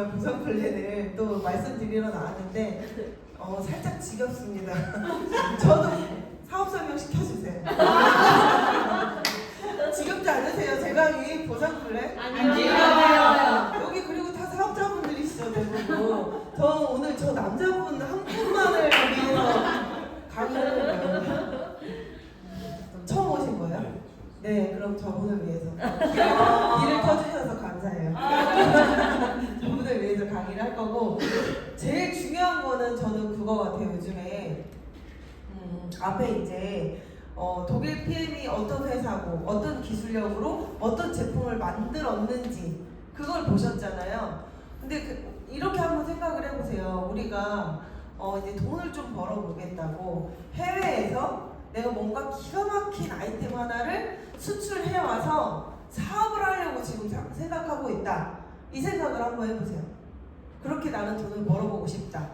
제가 보상 플랜을 또 말씀드리러 나왔는데 살짝 지겹습니다. 저도 사업 설명 시켜주세요. 지겹지 않으세요? 제가 이 보상 플랜? 아니요. 여기 그리고 다 사업자분들이시죠, 대부분. 저 오늘 저 남자분 한 분만을 위해서 강의를 거예요. 처음 오신 거예요? 네, 그럼 저분을 위해서. 일을 터주셔서 감사해요. 저분을 위해서 강의를 할 거고, 제일 중요한 거는 저는 그거 같아요. 요즘에 앞에 이제 독일 PM이 어떤 회사고 어떤 기술력으로 어떤 제품을 만들었는지 그걸 보셨잖아요. 근데 이렇게 한번 생각을 해보세요. 우리가 이제 돈을 좀 벌어보겠다고 해외에서 내가 뭔가 기가 막힌 아이템 하나를 수출해와서 사업을 하려고 지금 생각하고 있다. 이 생각을 한번 해보세요. 그렇게 나는 돈을 벌어보고 싶다.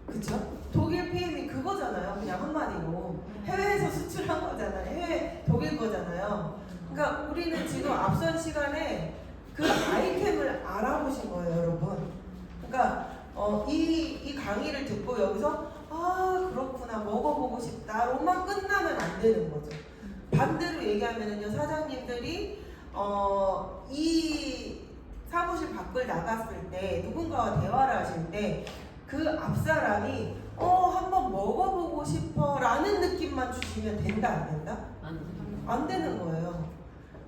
그쵸? 독일 PM이 그거잖아요. 그냥 한마디로 해외에서 수출한 거잖아요. 해외 독일 거잖아요. 그러니까 우리는 지금 앞선 시간에 그 아이템을 알아보신 거예요, 여러분. 그러니까 이 강의를 듣고 여기서 그렇구나, 먹어보고 싶다로만 끝나면 안 되는 거죠. 반대로 얘기하면은요, 사장님들이 이 사무실 밖을 나갔을 때 누군가와 대화를 하실 때 그 앞사람이 한번 먹어보고 싶어 라는 느낌만 주시면 된다, 안 된다? 안 되는 거예요.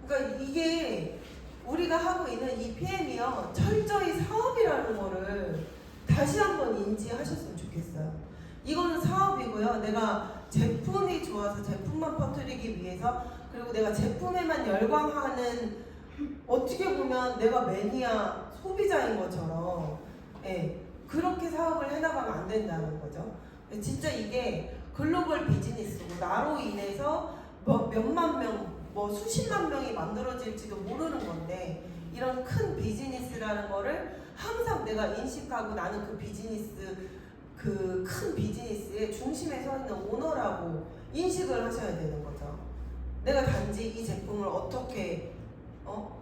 그러니까 이게 우리가 하고 있는 이 PM이요, 철저히 사업이라는 거를 다시 한번 인지하셨으면 좋겠어요. 이거는 사업이고요. 내가 제품이 좋아서 제품만 퍼뜨리기 위해서, 그리고 내가 제품에만 열광하는, 어떻게 보면 내가 매니아 소비자인 것처럼 그렇게 사업을 해나가면 안 된다는 거죠. 진짜 이게 글로벌 비즈니스고 나로 인해서 몇만 명, 수십만 명이 만들어질지도 모르는 건데, 이런 큰 비즈니스라는 거를 항상 내가 인식하고 나는 그 비즈니스, 그 큰 비즈니스의 중심에 서 있는 오너라고 인식을 하셔야 되는 거죠. 내가 단지 이 제품을 어떻게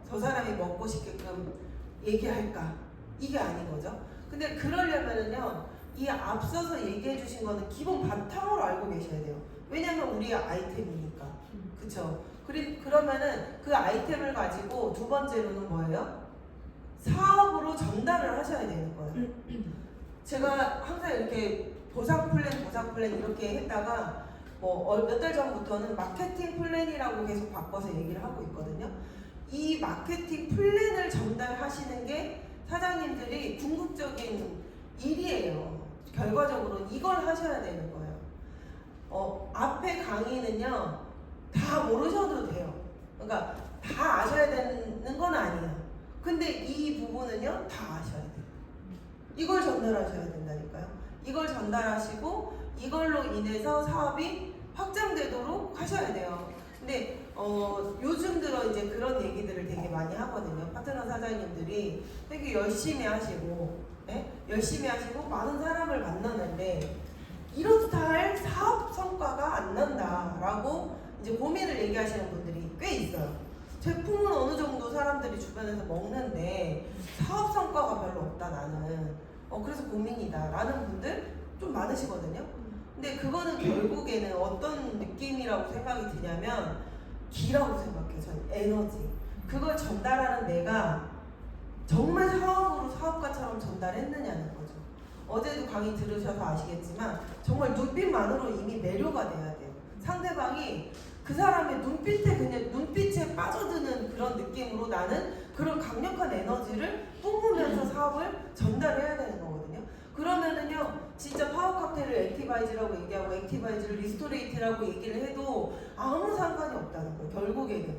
저 사람이 먹고 싶게끔 얘기할까, 이게 아닌 거죠. 근데 그러려면은요, 이 앞서서 얘기해 주신 거는 기본 바탕으로 알고 계셔야 돼요. 왜냐면 우리의 아이템이니까. 그쵸? 그러면은 그 아이템을 가지고 두 번째로는 뭐예요? 사업으로 전달을 하셔야 되는 거예요. 제가 항상 이렇게 보상 플랜 이렇게 했다가 몇 달 전부터는 마케팅 플랜이라고 계속 바꿔서 얘기를 하고 있거든요. 이 마케팅 플랜을 전달하시는 게 사장님들이 궁극적인 일이에요. 결과적으로 이걸 하셔야 되는 거예요. 앞에 강의는요, 다 모르셔도 돼요. 그러니까 다 아셔야 되는 건 아니에요. 근데 이 부분은요, 다 아셔야 돼요. 이걸 전달하셔야 된다니까요. 이걸 전달하시고 이걸로 인해서 사업이 확장되도록 하셔야 돼요. 근데 요즘 들어 이제 그런 얘기들을 되게 많이 하거든요. 파트너 사장님들이 되게 열심히 하시고 열심히 하시고 많은 사람을 만나는데 이렇다 할 사업 성과가 안 난다라고 이제 고민을 얘기하시는 분들이 꽤 있어요. 제품은 어느 정도 사람들이 주변에서 먹는데 사업 성과가 별로 없다 나는. 그래서 고민이다 라는 분들 좀 많으시거든요. 근데 그거는 결국에는 어떤 느낌이라고 생각이 드냐면 기라고 생각해요. 저는 에너지. 그걸 전달하는 내가 정말 사업으로 사업가처럼 전달했느냐는 거죠. 어제도 강의 들으셔서 아시겠지만 정말 눈빛만으로 이미 매료가 돼야 돼요. 상대방이 그 사람의 눈빛에 빠져드는 그런 느낌으로 나는 그런 강력한 에너지를 뿜으면서 사업을 전달해야 되는 거거든요. 그러면은요, 진짜 파워 칵테일을 액티바이즈라고 얘기하고 액티바이즈를 리스토레이트라고 얘기를 해도 아무 상관이 없다는 거예요. 결국에는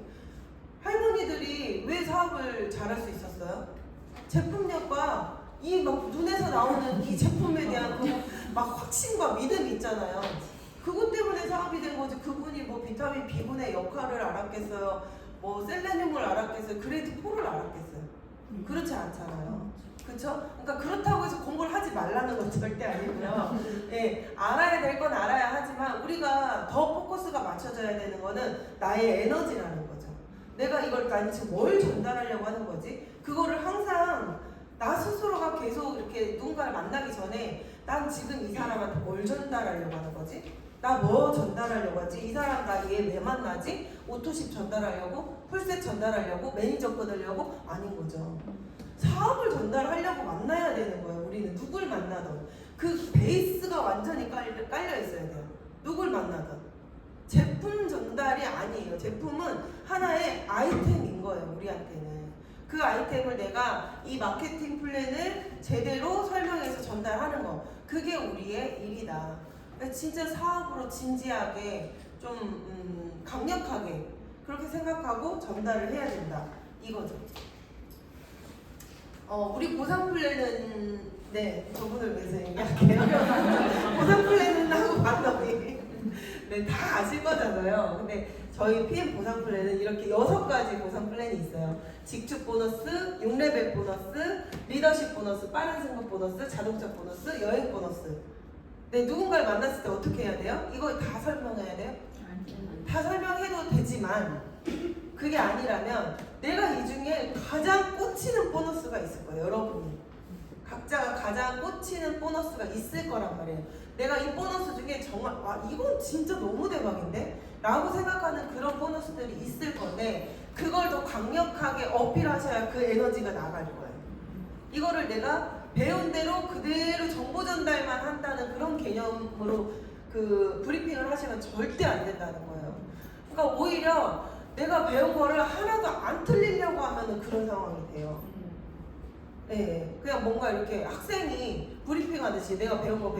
할머니들이 왜 사업을 잘할 수 있었어요? 제품력과 이 막 눈에서 나오는 이 제품에 대한 그 막 확신과 믿음이 있잖아요. 그것 때문에 사업이 된 거지. 그분이 비타민 B군의 역할을 알았겠어요? 셀레늄을 알았겠어요? 그레이드 4를 알았겠어요? 그렇지 않잖아요. 그렇죠? 그러니까 그렇다고 해서 공부를 하지 말라는 건 절대 아니고요. 알아야 될 건 알아야 하지만 우리가 더 포커스가 맞춰져야 되는 거는 나의 에너지라는 거죠. 내가 난 지금 뭘 전달하려고 하는 거지? 그거를 항상 나 계속 이렇게 누군가를 만나기 전에 난 지금 이 사람한테 뭘 전달하려고 하는 거지? 나 뭐 전달하려고 하지? 이 사람 나 얘 왜 만나지? 오토십 전달하려고? 풀셋 전달하려고? 매니저 끊으려고? 아닌 거죠. 사업을 전달하려고 만나야 되는 거예요. 우리는 누굴 만나던 그 베이스가 완전히 깔려 있어야 돼요. 누굴 만나던 제품 전달이 아니에요. 제품은 하나의 아이템인 거예요. 우리한테는 그 아이템을 내가 이 마케팅 플랜을 제대로 설명해서 전달하는 거, 그게 우리의 일이다. 진짜 사업으로 진지하게 좀 강력하게 그렇게 생각하고 전달을 해야 된다 이거죠. 우리 보상 플랜은 네 저분을 위해서 얘기할게요. 보상 플랜은 하고 봤더니 네 다 아실 거잖아요. 근데 저희 PM 보상 플랜은 이렇게 6가지 보상 플랜이 있어요. 직축 보너스, 6레벨 보너스, 리더십 보너스, 빠른 승급 보너스, 자동차 보너스, 여행 보너스. 네, 누군가를 만났을 때 어떻게 해야 돼요? 이거 다 설명해야 돼요? 다 설명해도 되지만 그게 아니라면 내가 이 중에 가장 꽂히는 보너스가 있을 거예요. 여러분이 각자가 가장 꽂히는 보너스가 있을 거란 말이에요. 내가 이 보너스 중에 정말 이건 진짜 너무 대박인데? 라고 생각하는 그런 보너스들이 있을 건데 그걸 더 강력하게 어필하셔야 그 에너지가 나갈 거예요. 이거를 내가 배운 대로 그대로 정보 전달만 한다는 그런 개념으로 그 브리핑을 하시면 절대 안 된다는 거예요. 그러니까 오히려 내가 배운 거를 하나도 안 틀리려고 하면은 그런 상황이 돼요. 네, 그냥 뭔가 이렇게 학생이 브리핑하듯이 내가 배운 거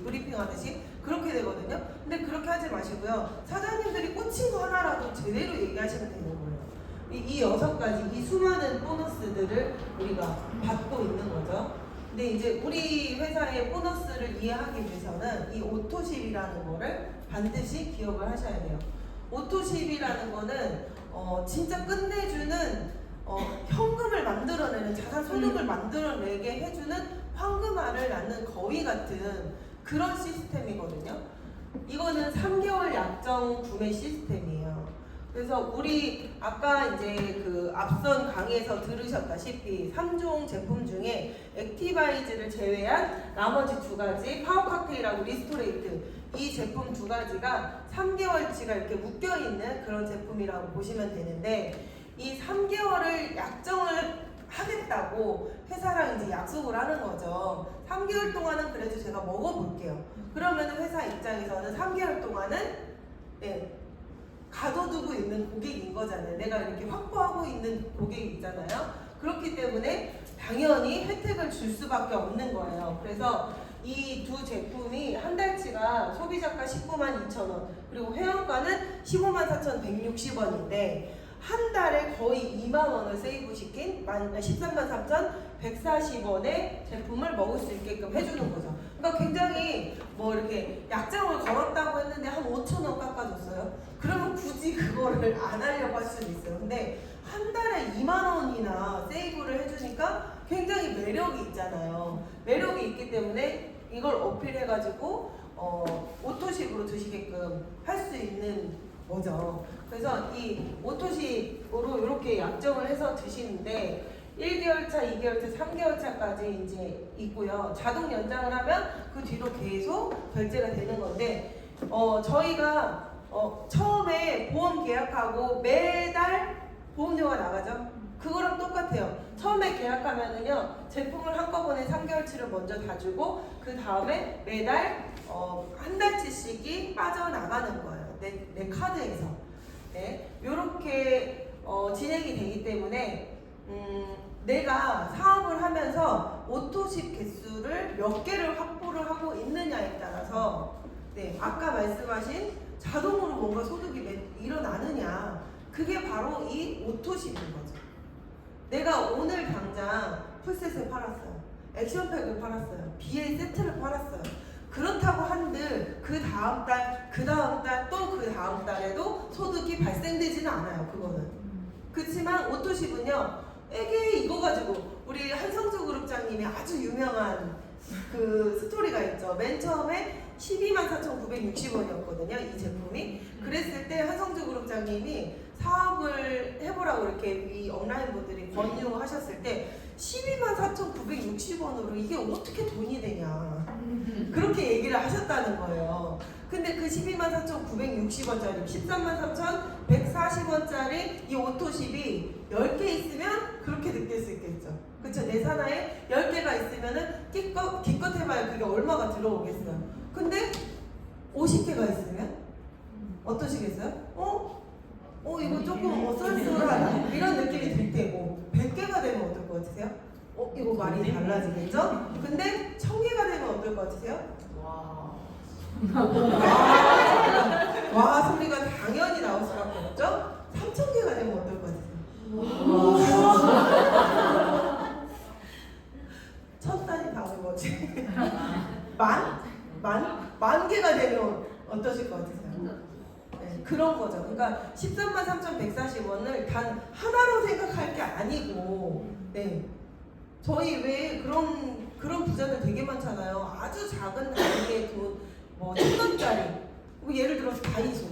브리핑하듯이 그렇게 되거든요. 근데 그렇게 하지 마시고요. 사장님들이 꽂힌 거 하나라도 제대로 얘기하시면 되는 거예요. 이 6가지, 이 수많은 보너스들을 우리가 받고 있는 거죠. 근데 이제 우리 회사의 보너스를 이해하기 위해서는 이 오토십이라는 거를 반드시 기억을 하셔야 돼요. 오토십이라는 거는 진짜 끝내주는 현금을 만들어내는 자산 소득을 만들어내게 해주는 황금알을 낳는 거위 같은 그런 시스템이거든요. 이거는 3개월 약정 구매 시스템이에요. 그래서 우리 아까 이제 그 앞선 강의에서 들으셨다시피 3종 제품 중에 액티바이즈를 제외한 나머지 2가지 파워 칵테일하고 리스토레이트 이 제품 2가지가 3개월치가 이렇게 묶여있는 그런 제품이라고 보시면 되는데 이 3개월을 약정을 하겠다고 회사랑 이제 약속을 하는 거죠. 3개월 동안은 그래도 제가 먹어볼게요. 그러면 회사 입장에서는 3개월 동안은 네, 가둬두고 있는 고객인 거잖아요. 내가 이렇게 확보하고 있는 고객이잖아요. 그렇기 때문에 당연히 혜택을 줄 수밖에 없는 거예요. 그래서 이 두 제품이 한 달치가 소비자가 192,200원 그리고 회원가는 154,160원인데 한 달에 거의 2만 원을 세이브시킨 133,140원의 제품을 먹을 수 있게끔 해주는 거죠. 그러니까 굉장히 뭐 이렇게 약정을 걸었다고 했는데 한 5,000원 깎아줬어요. 그러면 굳이 그거를 안 하려고 할 수도 있어요. 근데 한 달에 2만 원이나 세이브를 해주니까 굉장히 매력이 있잖아요. 매력이 있기 때문에 이걸 어필해가지고 오토식으로 드시게끔 할 수 있는 거죠. 그래서 이 오토식으로 이렇게 약정을 해서 드시는데 1개월차, 2개월차, 3개월차까지 이제 있고요. 자동 연장을 하면 그 뒤로 계속 결제가 되는 건데 저희가 처음에 보험 계약하고 매달 보험료가 나가죠. 그거랑 똑같아요. 처음에 계약하면은요 제품을 한꺼번에 3개월치를 먼저 다 주고 그 다음에 매달 한 달치씩이 빠져나가는 거예요. 내 카드에서. 네, 요렇게 진행이 되기 때문에 내가 사업을 하면서 오토십 개수를 몇 개를 확보를 하고 있느냐에 따라서 네, 아까 말씀하신 자동으로 뭔가 소득이 일어나느냐 그게 바로 이 오토십인 거죠. 내가 오늘 당장 풀셋을 팔았어요. 액션팩을 팔았어요. BA 세트를 팔았어요. 그렇다고 한들 그 다음 달, 그 다음 달, 또 그 다음 달에도 소득이 발생되지는 않아요. 그거는. 그렇지만 오토십은요. 에게 이거 가지고 우리 한성주 그룹장님이 아주 유명한 그 스토리가 있죠. 맨 처음에 124,960원이었거든요. 이 제품이. 그랬을 때 한성주 그룹장님이 사업을 해보라고 이렇게 이 온라인 분들이 권유하셨을 때 124,960 960원으로 이게 어떻게 돈이 되냐. 그렇게 얘기를 하셨다는 거예요. 근데 그 124,960원짜리, 133,140원짜리 이 오토십이 10개 있으면 그렇게 느낄 수 있겠죠. 그쵸? 내 산하에 10개가 있으면은 기껏 해봐야 그게 얼마가 들어오겠어요. 근데 50개가 있으면 어떠시겠어요? 이거 조금 쏠쏠하다 이런 느낌이 들 테고 100개가 되면 어떨 것 같으세요? 이거 많이 달라지겠죠? 근데 1000개가 되면 어떨 것 같으세요? 와 소리가 당연히 나올 수밖에 없죠? 3000개가 되면 어떨 것 같으세요? 첫 단이 다른 거지. 만 개가 되면 어떠실 것 같으세요? 네, 그런 거죠. 그러니까 133,140원을 단 하나로 생각할 게 아니고, 네. 저희 왜 그런 부자들 되게 많잖아요. 아주 작은 단위의 돈, 뭐 1,000원짜리, 예를 들어서 다이소,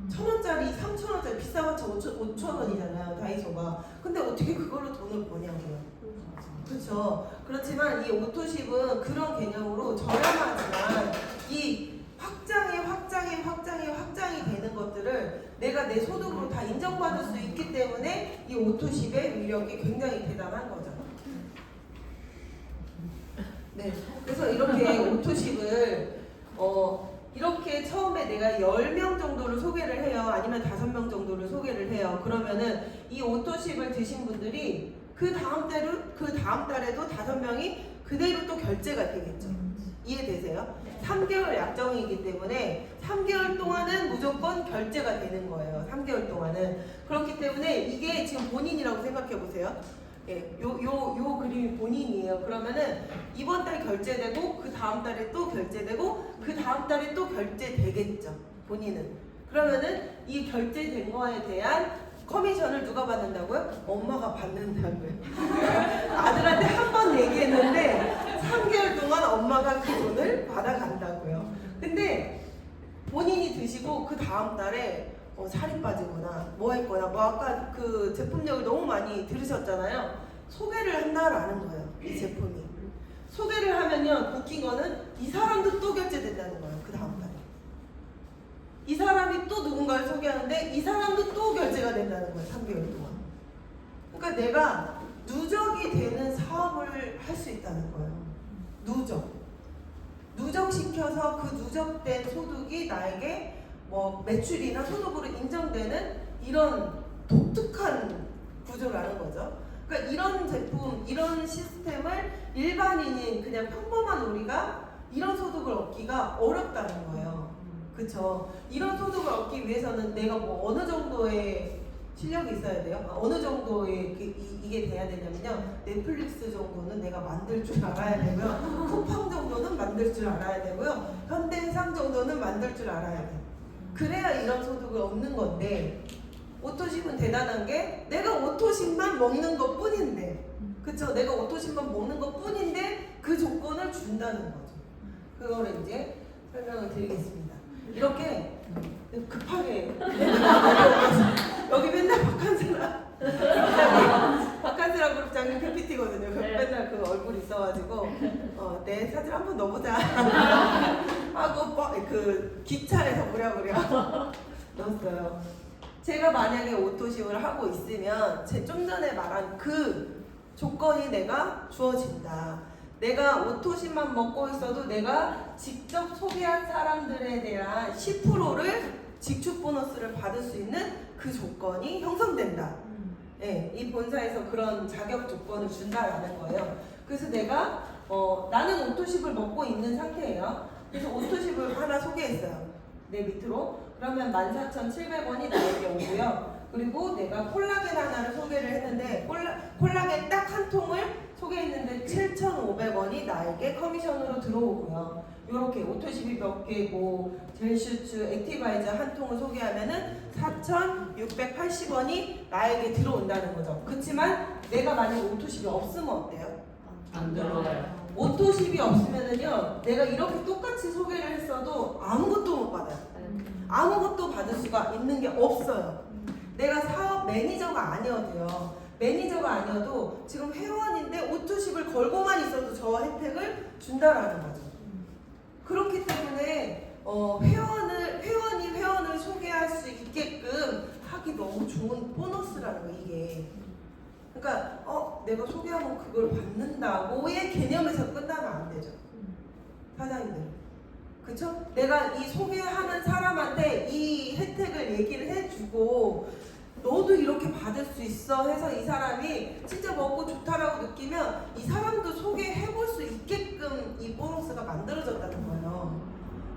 1,000원짜리, 3,000원짜리 비싸봤자 5,000원이잖아요. 다이소가. 근데 어떻게 그걸로 돈을 버냐고요. 그렇죠. 그렇지만 이 오토십은 그런 개념으로 저렴하지만 이 확장이 되는 것들을 내가 내 소득으로 다 인정받을 수 있기 때문에 이 오토십의 위력이 굉장히 대단한 거죠. 네. 그래서 이렇게 오토십을 이렇게 처음에 내가 10명 정도를 소개를 해요. 아니면 5명 정도를 소개를 해요. 그러면은 이 오토십을 드신 분들이 그 다음 달에도 5명이 그대로 또 결제가 되겠죠. 이해되세요? 3개월 약정이기 때문에 3개월 동안은 무조건 결제가 되는 거예요. 3개월 동안은. 그렇기 때문에 이게 지금 본인이라고 생각해 보세요. 예, 요 그림이 본인이에요. 그러면은 이번 달 결제되고 그 다음 달에 또 결제되고 그 다음 달에 또 결제되겠죠. 본인은. 그러면은 이 결제된 거에 대한 커미션을 누가 받는다고요? 엄마가 받는다고요. 아들한테 한 번 얘기했는데 3개월 동안 엄마가 그 돈을 받아간다고요. 근데 본인이 드시고 그 다음 달에 살이 빠지거나 뭐 했거나 뭐 아까 그 제품력을 너무 많이 들으셨잖아요. 소개를 한다라는 거예요. 이 제품이. 소개를 하면요. 웃긴 거는 이 사람도 또 결제된다는 거예요. 그 다음 달에. 이 사람이 또 누군가를 소개하는데 이 사람도 또 결제가 된다는 거예요. 3개월 동안. 그러니까 내가 누적이 되는 사업을 할 수 있다는 거예요. 누적시켜서 그 누적된 소득이 나에게 뭐 매출이나 소득으로 인정되는 이런 독특한 구조라는 거죠. 그러니까 이런 제품, 이런 시스템을 일반인인 그냥 평범한 우리가 이런 소득을 얻기가 어렵다는 거예요. 그쵸? 이런 소득을 얻기 위해서는 내가 뭐 어느 정도의 실력이 있어야 돼요? 어느 정도의 이게 돼야 되냐면요. 넷플릭스 정도는 내가 만들 줄 알아야 되고요. 쿠팡 정도는 만들 줄 알아야 되고요. 현대해상 정도는 만들 줄 알아야 돼요. 그래야 이런 소득을 얻는 건데 오토십은 대단한 게 내가 오토십만 먹는 것 뿐인데 그쵸? 내가 오토십만 먹는 것 뿐인데 그 조건을 준다는 거죠. 그거를 이제 설명을 드리겠습니다. 이렇게 급하게 여기 맨날 박한슬아 그룹장님 PPT거든요. 맨날 그 얼굴 있어가지고 내 사진 한번 넣어보자 하고 그 기차에서 부랴부랴 넣었어요. 제가 만약에 오토십을 하고 있으면 좀 전에 말한 그 조건이 내가 주어진다. 내가 오토십만 먹고 있어도 내가 직접 소개한 사람들에 대한 10%를 직축 보너스를 받을 수 있는 그 조건이 형성된다. 네, 이 본사에서 그런 자격 조건을 준다라는 거예요. 그래서 내가 나는 오토십을 먹고 있는 상태예요. 그래서 오토십을 하나 소개했어요. 내 밑으로. 그러면 14,700원이 나에게 오고요. 그리고 내가 콜라겐 하나를 소개를 했는데 콜라겐 딱 한 통을 소개했는데 7,500원이 나에게 커미션으로 들어오고요. 이렇게 오토십이 몇 개고 젤슈츠, 액티바이저 한 통을 소개하면은 4,680원이 나에게 들어온다는 거죠. 그렇지만 내가 만약에 오토십이 없으면 어때요? 안 들어와요. 오토십이 없으면은요, 내가 이렇게 똑같이 소개를 했어도 아무것도 못 받아요. 아무것도 받을 수가 있는 게 없어요. 내가 사업 매니저가 아니어도요. 매니저가 아니어도 지금 회원인데 오토십을 걸고만 있어도 저 혜택을 준다라는 거죠. 그렇기 때문에 회원이 회원을 소개할 수 있게끔 하기 너무 좋은 보너스라는 거 이게. 그러니까 내가 소개하면 그걸 받는다고의 개념에서 끝나면 안 되죠. 사장님들. 그쵸? 내가 이 소개하는 사람한테 이 혜택을 얘기를 해주고 너도 이렇게 받을 수 있어 해서 이 사람이 진짜 먹고 좋다라고 느끼면 이 사람도 소개해볼 수 있게끔 이 보너스가 만들어졌다는 거예요.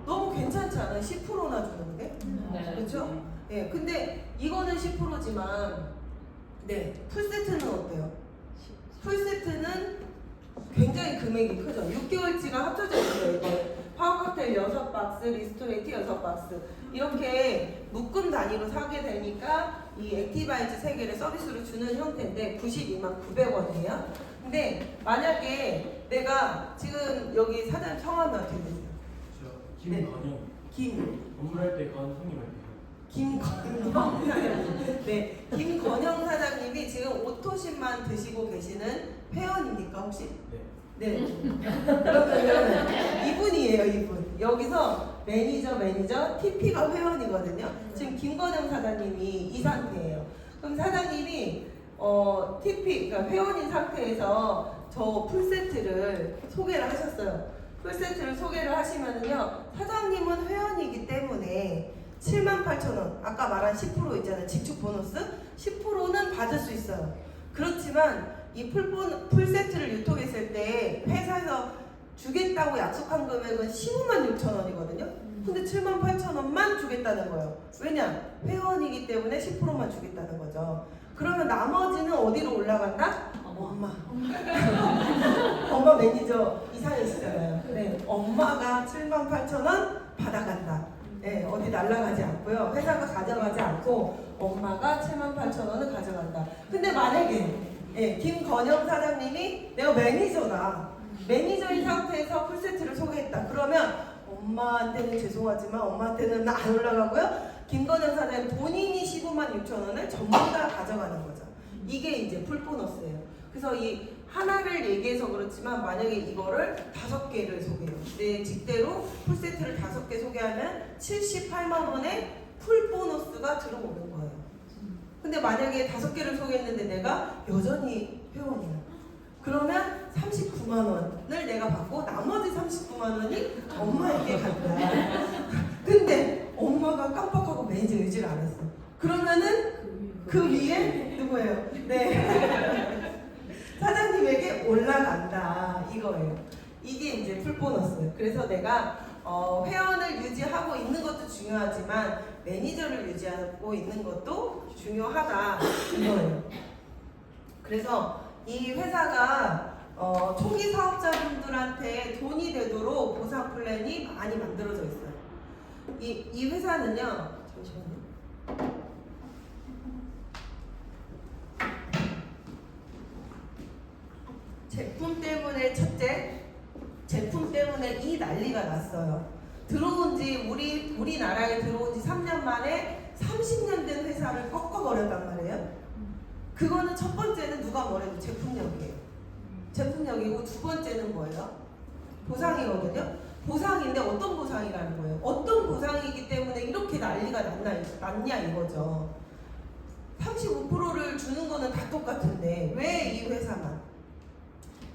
너무 괜찮지 않아요? 10%나 주는 게? 네. 그렇죠? 네, 근데 이거는 10%지만 네, 풀세트는 어때요? 풀세트는 굉장히 금액이 크죠. 6개월치가 합쳐져 있어요. 이거 파워칵테일 6박스, 리스토레이트 6박스 이렇게 묶음 단위로 사게 되니까 이 액티바이즈 3개를 서비스로 주는 형태인데 92만 900원이에요. 근데 만약에 내가 지금 여기 사장님 성함이 어떻게 되세요? 김건영. 김 건물할 때 건성님할게요. 김건영 사장님. 네, 김건영 사장님이 지금 오토십만 드시고 계시는 회원입니까 혹시? 네. 네. 그러면 이분이에요, 이분. 여기서 매니저, TP가 회원이거든요. 지금 김건영 사장님이 이 상태예요. 그럼 사장님이 TP, 그러니까 회원인 상태에서 저 풀세트를 소개를 하셨어요. 풀세트를 소개를 하시면은요, 사장님은 회원이기 때문에 78,000원, 아까 말한 10% 있잖아요. 직축 보너스 10%는 받을 수 있어요. 그렇지만 이 풀세트를 유통했을 때 회사에서 주겠다고 약속한 금액은 15만 6천 원이거든요. 근데 78,000원만 주겠다는 거예요. 왜냐? 회원이기 때문에 10%만 주겠다는 거죠. 그러면 나머지는 어디로 올라간다? 엄마. 엄마 매니저 이상이시잖아요. 네, 엄마가 78,000원 받아간다. 네, 어디 날아가지 않고요. 회사가 가져가지 않고 엄마가 78,000원을 가져간다. 근데 만약에 김건영 사장님이 내가 매니저다. 매니저인 상태에서 풀세트를 소개했다. 그러면 엄마한테는 죄송하지만 엄마한테는 안 올라가고요. 김건영 사장님 본인이 15만 6천 원을 전부 다 가져가는 거죠. 이게 이제 풀보너스예요. 그래서 이 하나를 얘기해서 그렇지만 만약에 이거를 5개를 소개해요. 내 직대로 풀세트를 5개 소개하면 78만 원의 풀보너스가 들어오는 거예요. 근데 만약에 5개를 소개했는데 내가 여전히 회원이야. 그러면 39만 원을 내가 받고 나머지 39만 원이 엄마에게 간다. 근데 엄마가 깜빡하고 매니저 의지를 안 했어. 그러면은 그 위에 누구예요? 네. 사장님에게 올라간다 이거예요. 이게 이제 풀보너스. 그래서 내가 회원을 유지하고 있는 것도 중요하지만 매니저를 유지하고 있는 것도 중요하다 이거예요. 그래서 이 회사가 초기 사업자분들한테 돈이 되도록 보상 플랜이 많이 만들어져 있어요. 이 회사는요, 잠시만요. 제품 때문에 첫째, 제품 때문에 이 난리가 났어요. 들어온 지 우리나라에 들어온 지 3년 만에 30년 된 회사를 꺾어버렸단 말이에요. 그거는 첫 번째는 누가 뭐래도 제품력이에요. 제품력이고 두 번째는 뭐예요? 보상이거든요. 보상인데 어떤 보상이라는 거예요? 어떤 보상이기 때문에 이렇게 난리가 났냐 이거죠. 35%를 주는 거는 다 똑같은데 왜 이 회사만?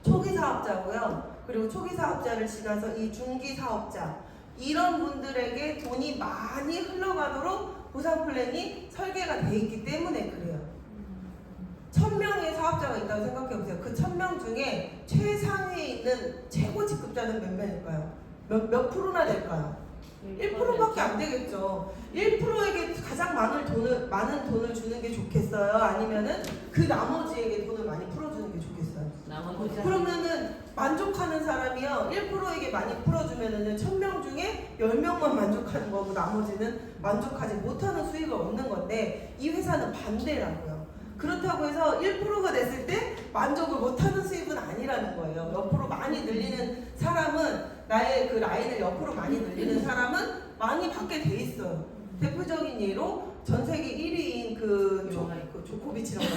초기 사업자고요. 그리고 초기 사업자를 지나서 이 중기 사업자 이런 분들에게 돈이 많이 흘러가도록 보상 플랜이 설계가 돼 있기 때문에 그래요. 1000명의 사업자가 있다고 생각해보세요. 그 1000명 중에 최상위에 있는 최고 직급자는 몇 명일까요? 몇 프로나 될까요? 1%밖에 안 되겠죠. 1%에게 가장 많은 돈을 주는 게 좋겠어요? 아니면은 그 나머지에게 돈을 많이 풀어주는 게 좋겠어요? 그러면은 만족하는 사람이요 1%에게 많이 풀어주면은 1000명 중에 10명만 만족하는 거고 나머지는 만족하지 못하는 수익을 얻는 건데 이 회사는 반대라고요. 그렇다고 해서 1%가 됐을 때 만족을 못하는 수익은 아니라는 거예요. 옆으로 많이 늘리는 사람은 나의 그 라인을 옆으로 많이 늘리는 사람은 많이 받게 돼 있어요. 대표적인 예로 전 세계 1위인 그 조코비치라고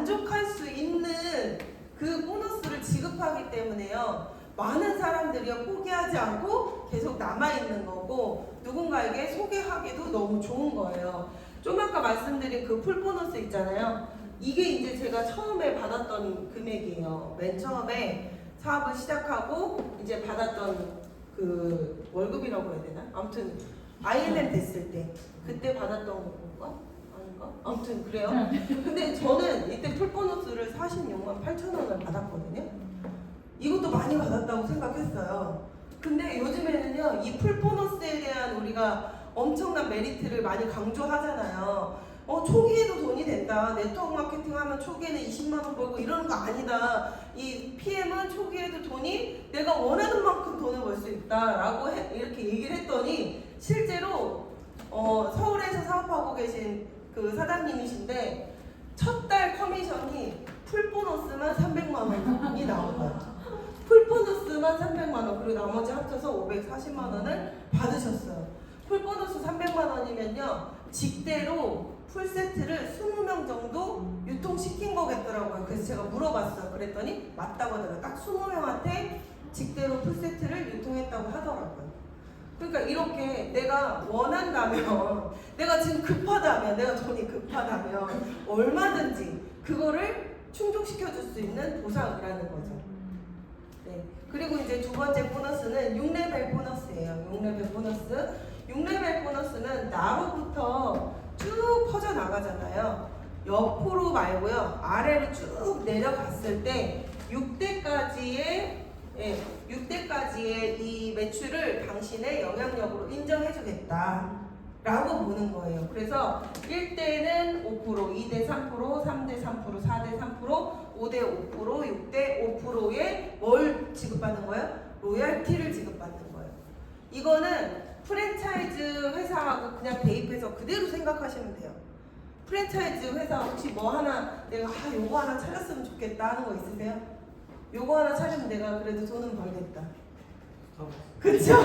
만족할 수 있는 그 보너스를 지급하기 때문에요. 많은 사람들이 포기하지 않고 계속 남아있는 거고 누군가에게 소개하기도 너무 좋은 거예요. 좀 아까 말씀드린 그 풀 보너스 있잖아요. 이게 이제 제가 처음에 받았던 금액이에요. 맨 처음에 사업을 시작하고 이제 받았던 그 월급이라고 해야 되나? 아무튼 IMM 됐을 때 그때 받았던 건가? 아닌가? 아무튼 그래요. 근데 저는 이때 풀 보너스를 46만 8천 원을 받았거든요. 이것도 많이 받았다고 생각했어요. 근데 요즘에는요, 이 풀 보너스에 대한 우리가 엄청난 메리트를 많이 강조하잖아요. 초기에도 돈이 된다. 네트워크 마케팅 하면 초기에는 20만 원 벌고 이러는 거 아니다. 이 PM은 초기에도 돈이 내가 원하는 만큼 돈을 벌 수 있다라고 이렇게 얘기를 했더니 실제로 서울에서 사업하고 계신 그 사장님이신데 첫 달 커미션이 풀 보너스만 300만 원이 나온 거예요. 풀 보너스만 300만 원 그리고 나머지 합쳐서 540만 원을 받으셨어요. 풀 보너스 300만 원이면요 직대로 풀 세트를 20명 정도 유통시킨 거겠더라고요. 그래서 제가 물어봤어요. 그랬더니 맞다고 하더라고요. 딱 20명한테 직대로 풀 세트를 유통했다고 하더라고요. 그러니까 이렇게 내가 원한다면 내가 지금 급하다면 내가 돈이 급하다면 얼마든지 그거를 충족시켜 줄 수 있는 보상이라는 거죠. 네. 그리고 이제 두 번째 보너스는 6레벨 보너스예요. 6레벨 보너스. 6레벨 보너스는 나로부터 쭉 퍼져 나가잖아요. 옆으로 말고요. 아래로 쭉 내려갔을 때 6대까지의 이 매출을 당신의 영향력으로 인정해주겠다 라고 보는 거예요. 그래서 1대는 5%, 2대 3%, 3대 3%, 4대 3%, 5대 5%, 6대 5%에 뭘 지급받는 거예요? 로열티를 지급받는 거예요. 이거는 프랜차이즈 회사하고 그냥 대입해서 그대로 생각하시면 돼요. 프랜차이즈 회사 혹시 뭐 하나 내가 요거 하나 차렸으면 좋겠다 하는 거 있으세요? 요거 하나 차리면 내가 그래도 돈은 벌겠다. 그쵸?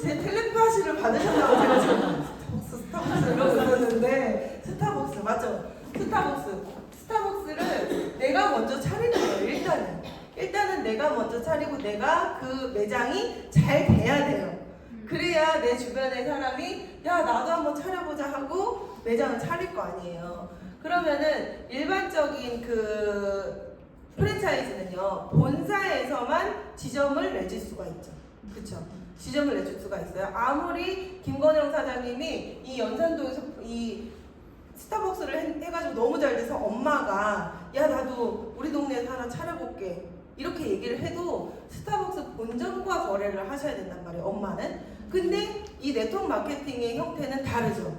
제 텔레파시를 받으셨다고 제가 지금 스타벅스 이러고 있었는데 스타벅스 맞죠? 스타벅스를 내가 먼저 차리는 거예요. 일단은 내가 먼저 차리고 내가 그 매장이 잘 돼야 돼요. 그래야 내 주변의 사람이 야 나도 한번 차려보자 하고 매장을 차릴 거 아니에요. 그러면은 일반적인 그 프랜차이즈는요 본사에서만 지점을 내줄 수가 있죠. 그쵸? 지점을 내줄 수가 있어요. 아무리 김건영 사장님이 이 연산동에서 이 스타벅스를 해가지고 너무 잘 돼서 엄마가 야 나도 우리 동네에서 하나 차려볼게 이렇게 얘기를 해도 스타벅스 본점과 거래를 하셔야 된단 말이에요. 엄마는. 근데 이 네트워크 마케팅의 형태는 다르죠.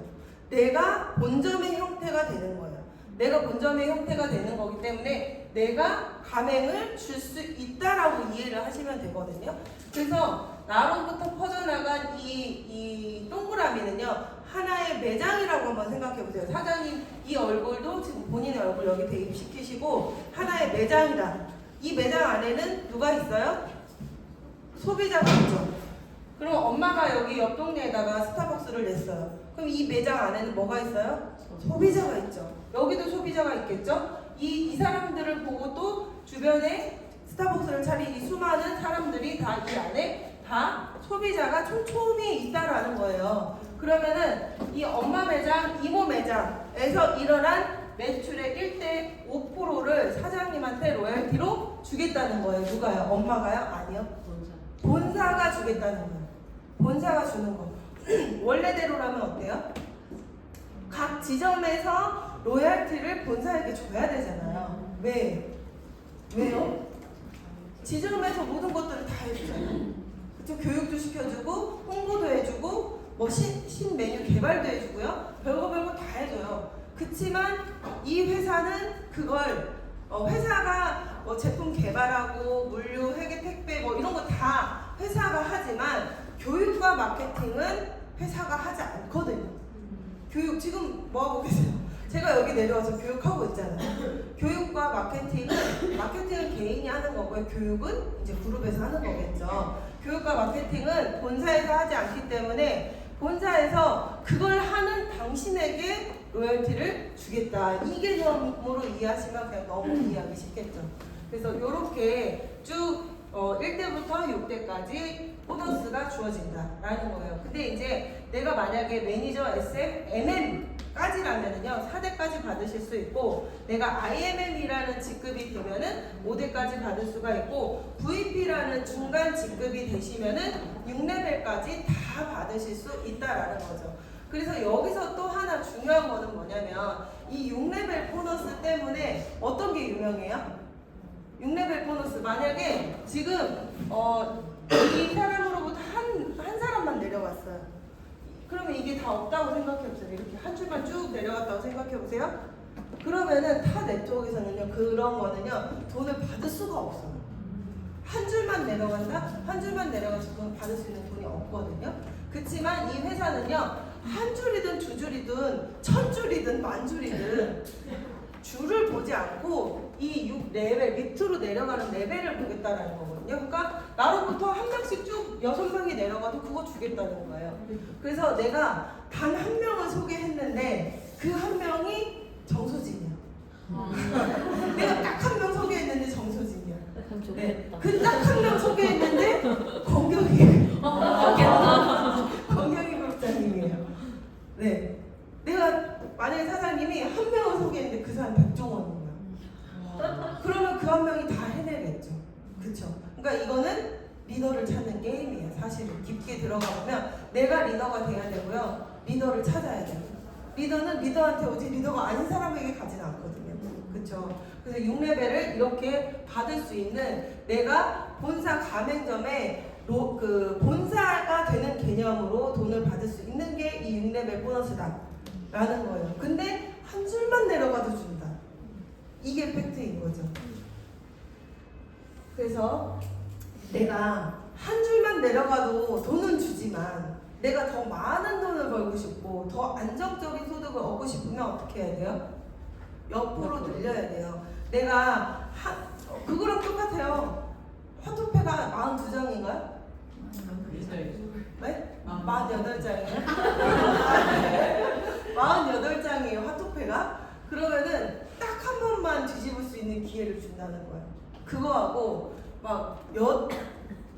내가 본점의 형태가 되는 거예요. 내가 본점의 형태가 되는 거기 때문에 내가 가맹을 줄 수 있다라고 이해를 하시면 되거든요. 그래서 나로부터 퍼져나간 이 동그라미는요 하나의 매장이라고 한번 생각해 보세요. 사장님 이 얼굴도 지금 본인의 얼굴 여기 대입시키시고 하나의 매장이다. 이 매장 안에는 누가 있어요? 소비자가 있죠. 그럼 엄마가 여기 옆 동네에다가 스타벅스를 냈어요. 그럼 이 매장 안에는 뭐가 있어요? 소비자가 있죠. 여기도 소비자가 있겠죠? 이 사람들을 보고 또 주변에 스타벅스를 차린 이 수많은 사람들이 다 이 안에 다 소비자가 촘촘히 있다라는 거예요. 그러면은 이 엄마 매장, 이모 매장에서 일어난 매출의 1대 5%를 사장님한테 로열티로 주겠다는 거예요. 누가요? 엄마가요? 아니요. 본사가 주겠다는 거예요. 본사가 주는 거. 원래대로라면 어때요? 각 지점에서 로열티를 본사에게 줘야 되잖아요. 왜? 왜요? 지점에서 모든 것들을 다 해주잖아요. 그쵸? 교육도 시켜주고 홍보도 해주고 뭐 신메뉴 개발도 해주고요. 별거 다 해줘요. 그치만 이 회사는 그걸 회사가 뭐 제품 개발하고 물류, 회계, 택배 뭐 이런 거 다 회사가 하지만 교육과 마케팅은 회사가 하지 않거든요. 교육 지금 뭐 하고 계세요? 제가 여기 내려와서 교육하고 있잖아요. 교육과 마케팅은 개인이 하는 거고요. 교육은 이제 그룹에서 하는 거겠죠. 교육과 마케팅은 본사에서 하지 않기 때문에 본사에서 그걸 하는 당신에게 로열티를 주겠다. 이 개념으로 이해하시면 그냥 너무 이해하기 쉽겠죠. 그래서 이렇게 쭉 1대부터 6대까지 보너스가 주어진다라는 거예요. 근데 이제 내가 만약에 매니저, SM, MM까지라면은요 4대까지 받으실 수 있고, 내가 IMM이라는 직급이 되면은 5대까지 받을 수가 있고, VP라는 중간 직급이 되시면은 6레벨까지 다 받으실 수 있다라는 거죠. 그래서 여기서 또 하나 중요한 거는 뭐냐면, 이 6레벨 보너스 때문에 어떤 게 유명해요? 6레벨 보너스, 만약에 지금 이 사람으로부터 한 사람만 내려왔어요. 그러면 이게 다 없다고 생각해보세요. 이렇게 한 줄만 쭉 내려갔다고 생각해보세요. 그러면은 타 네트워크에서는요, 그런 거는요 돈을 받을 수가 없어요. 한 줄만 내려간다? 한 줄만 내려가서 돈 받을 수 있는 돈이 없거든요. 그렇지만 이 회사는요, 한 줄이든 두 줄이든 1000줄이든 10,000줄이든 줄을 보지 않고 이 6레벨 밑으로 내려가는 레벨을 보겠다라는 거거든요. 그러니까 나로부터 한 명씩 쭉 6명이 내려가도 그거 주겠다는 거예요. 그래서 내가 단 한 명을 소개했는데 그 한 명이 정소진이야. 내가 딱 한 명 소개했는데 정소진이야. 참 네. 좋겠다. 그 딱 한 명 소개했는데 권경이 권경이 국장님이에요. 네. 내가 만약에 사장님이 한 명을 소개했는데 그 사람 백종원인 거야. 그러면 그 한 명이 다 해내겠죠. 그쵸? 그러니까 이거는 리더를 찾는 게임이에요. 사실은 깊게 들어가 보면 내가 리더가 돼야 되고요, 리더를 찾아야 돼요. 리더는 리더한테 오지 리더가 아닌 사람에게 가지는 않거든요. 그쵸? 그래서 6레벨을 이렇게 받을 수 있는, 내가 본사 가맹점에 그 본사가 되는 개념으로 돈을 받을 수 있는 게 이 6레벨 보너스다 라는 거예요. 근데 한 줄만 내려가도 준다. 이게 팩트인 거죠. 그래서 내가 한 줄만 내려가도 돈은 주지만 내가 더 많은 돈을 벌고 싶고 더 안정적인 소득을 얻고 싶으면 어떻게 해야 돼요? 옆으로 늘려야 돼요. 내가 그거랑 똑같아요. 화투패가 42장인가요? 네? 48장이에요? 48장이에요, 화투패가. 그러면은 딱 한 번만 뒤집을 수 있는 기회를 준다는 거예요. 그거하고 막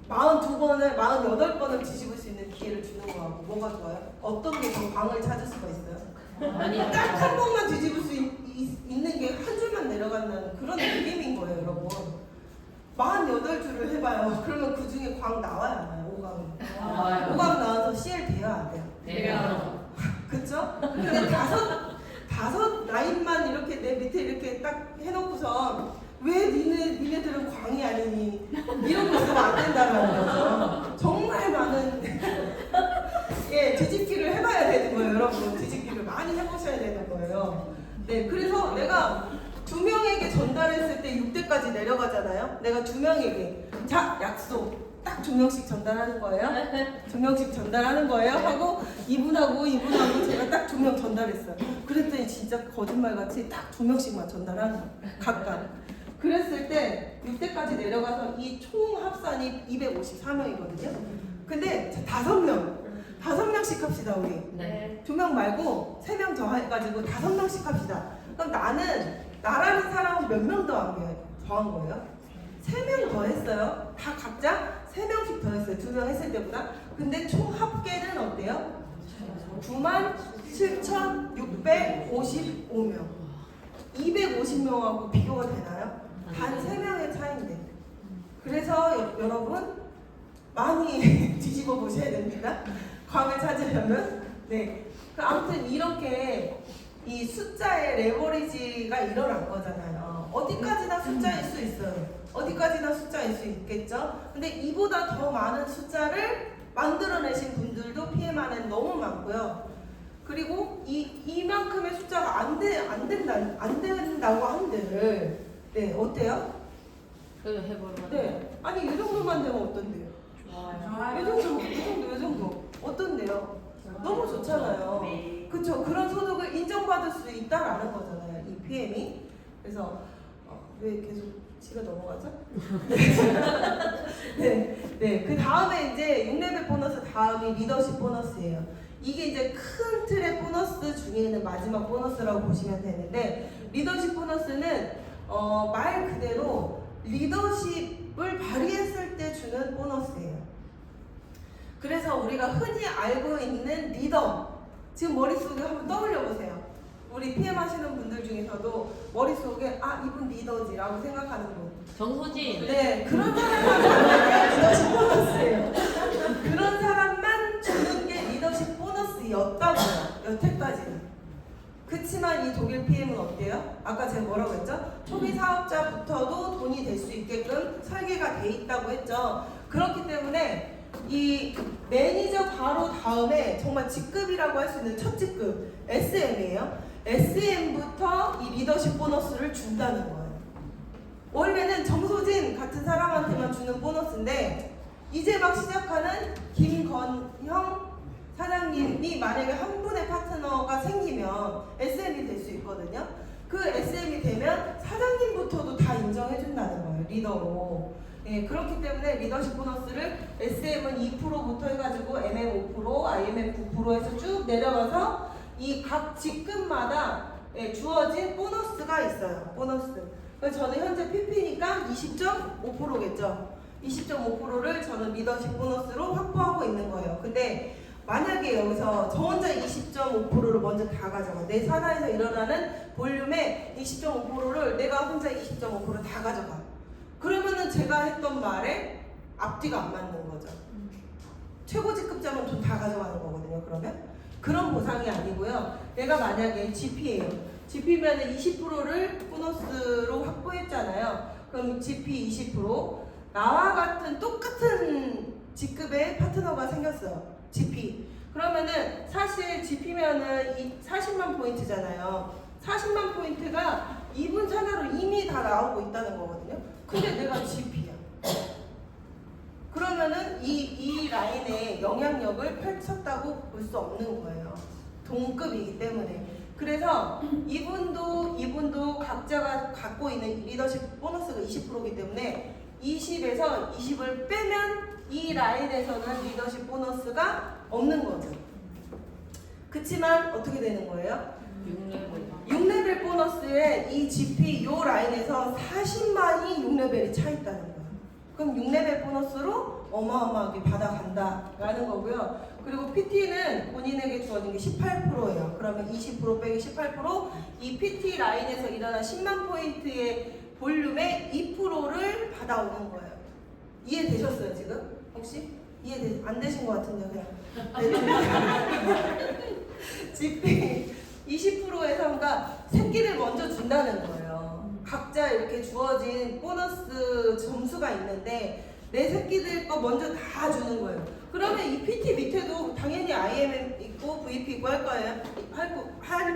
42번을, 48번을 뒤집을 수 있는 기회를 주는 거하고 뭐가 좋아요? 어떤 게 더 광을 찾을 수가 있어요? 딱 한 번만 뒤집을 수 있는 게 한 줄만 내려간다는 그런 느낌인 거예요, 여러분. 48줄을 해봐요. 그러면 그 중에 광 나와야 안 나요? 5강. 5강 나와서 CL 돼야 안 돼요? 돼요. 그쵸? 근데 다섯 라인만 이렇게 내 밑에 이렇게 딱 해놓고서 왜 니네들은 광이 아니니? 이런 거 있으면 안 된다는 거죠. 정말 많은 예, 뒤집기를 해봐야 되는 거예요, 여러분. 뒤집기를 많이 해보셔야 되는 거예요. 네, 그래서 내가 2명에게 전달했을 때 6대까지 내려가잖아요. 내가 2명에게 자, 약속. 딱 2명씩 전달하는 거예요. 2명씩 전달하는 거예요. 하고 이분하고 제가 딱 2명 전달했어요. 그랬더니 진짜 거짓말같이 딱 2명씩만 전달하는 거예요. 각각. 그랬을 때 6대까지 내려가서 이 총 합산이 254명이거든요. 근데 5명씩 합시다, 우리. 네. 2명 말고 3명 더 해가지고 5명씩 합시다. 그럼 나라는 사람은 몇 명 더한 거예요? 3명 더 했어요. 다 각자 3명씩 더 했어요. 2명 했을 때보다. 근데 총 합계는 어때요? 97,655명. 250명하고 비교가 되나요? 단 3명의 차이인데. 그래서 여러분 많이 뒤집어 보셔야 됩니다. 광을 찾으려면. 네. 아무튼 이렇게 이 숫자의 레버리지가 일어난 거잖아요. 어디까지나 숫자일 수 있어요. 어디까지나 숫자일 수 있겠죠. 근데 이보다 더 많은 숫자를 만들어내신 분들도 PM안에 너무 많고요. 그리고 이만큼의 숫자가 안 된다고 한들, 네, 어때요? 그거 해보러 네, 아니 이 정도만 되면 어떤데요? 좋아요. 이 정도 어떤데요? 너무 좋잖아요. 네. 그쵸? 그런 소득을 인정받을 수 있다라는 거잖아요, 이 PM이. 그래서 왜 계속 지가 넘어가죠? 네. 그 다음에 이제 6레벨 보너스 다음이 리더십 보너스예요. 이게 이제 큰 틀의 보너스 중에는 마지막 보너스라고 보시면 되는데, 리더십 보너스는 말 그대로 리더십을 발휘했을 때 주는 보너스예요. 그래서 우리가 흔히 알고 있는 리더, 지금 머릿속에 한번 떠올려 보세요. 우리 PM 하시는 분들 중에서도 머릿속에 이분 리더지라고 생각하는 분. 정소진. 네, 그런 사람만 리더십 보너스예요. 그런 사람만 주는 게 리더십 보너스였다고요. 여태까지는. 그치만 이 독일 PM은 어때요? 아까 제가 뭐라고 했죠? 초기 사업자부터도 돈이 될 수 있게끔 설계가 돼 있다고 했죠. 그렇기 때문에 이 매니저 바로 다음에 정말 직급이라고 할 수 있는 첫 직급 SM이에요. SM부터 이 리더십 보너스를 준다는 거예요. 원래는 정소진 같은 사람한테만 주는 보너스인데, 이제 막 시작하는 김건형 사장님이 만약에 한 분의 파트너가 생기면 SM이 될 수 있거든요. 그 SM이 되면 사장님부터도 다 인정해준다는 거예요, 리더로. 예, 그렇기 때문에 리더십 보너스를 SM은 2%부터 해가지고 MM 5%, IMM 9%에서 쭉 내려가서 이 각 직급마다 주어진 보너스가 있어요. 보너스. 그래서 저는 현재 PP니까 20.5%겠죠. 20.5%를 저는 리더십 보너스로 확보하고 있는 거예요. 근데 만약에 여기서 저 혼자 20.5%를 먼저 다 가져가, 내 산하에서 일어나는 볼륨의 20.5%를 내가 혼자 20.5% 다 가져가. 그러면은 제가 했던 말에 앞뒤가 안 맞는 거죠. 최고 직급자면 돈 다 가져가는 거거든요. 그러면 그런 보상이 아니고요. 내가 만약에 GP예요. GP면은 20%를 보너스로 확보했잖아요. 그럼 GP 20%, 나와 같은 똑같은 직급의 파트너가 생겼어요. GP. 그러면은 사실 GP면은 40만 포인트잖아요. 40만 포인트가 이분 산하로 이미 다 나오고 있다는 거거든요. 근데 내가 GP야. 그러면은 이 라인에 영향력을 펼쳤다고 볼 수 없는 거예요. 동급이기 때문에. 그래서 이분도 각자가 갖고 있는 리더십 보너스가 20%이기 때문에 20에서 20을 빼면 이 라인에서는 리더십 보너스가 없는 거죠. 그치만 어떻게 되는 거예요? 6레벨 보너스에 이 GP 요 라인에서 40만이 6레벨이 차 있다는 거예요. 그럼 6레벨 보너스로 어마어마하게 받아간다라는 거고요. 그리고 PT는 본인에게 주어진 게 18%예요. 그러면 20% 빼기 18%, 이 PT 라인에서 일어난 10만 포인트의 볼륨의 2%를 받아오는 거예요. 이해되셨어요 지금? 혹시? 안 되신 것 같은데 그냥. GP 20%에서 뭔가 새끼를 먼저 준다는 거예요. 각자 이렇게 주어진 보너스 점수가 있는데 내 새끼들 거 먼저 다 주는 거예요. 그러면 이 PT 밑에도 당연히 IMM 있고 VP 있고 할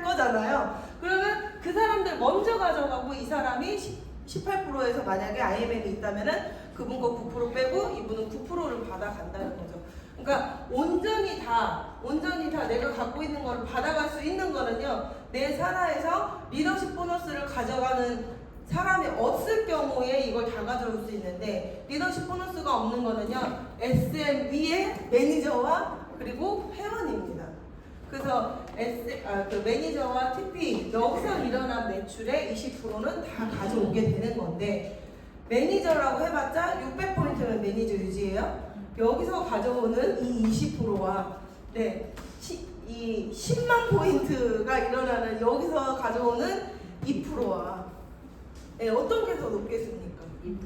거잖아요. 그러면 그 사람들 먼저 가져가고 이 사람이 18%에서 만약에 IMM이 있다면은 그분 거 9% 빼고 이분은 9%를 받아간다는 거죠. 그러니까 온전히 다 내가 갖고 있는 걸 받아갈 수 있는 거는요, 내 산하에서 리더십 보너스를 가져가는 사람이 없을 경우에 이걸 다 가져올 수 있는데, 리더십 보너스가 없는 거는요, SM 위에 매니저와 그리고 회원입니다. 그래서 그 매니저와 TP 여기서 일어난 매출의 20%는 다 가져오게 되는 건데, 매니저라고 해봤자 600포인트면 매니저 유지예요. 여기서 가져오는 이 20%와 이 10만 포인트가 일어나는 여기서 가져오는 2%와 어떤 게 더 높겠습니까? 2%.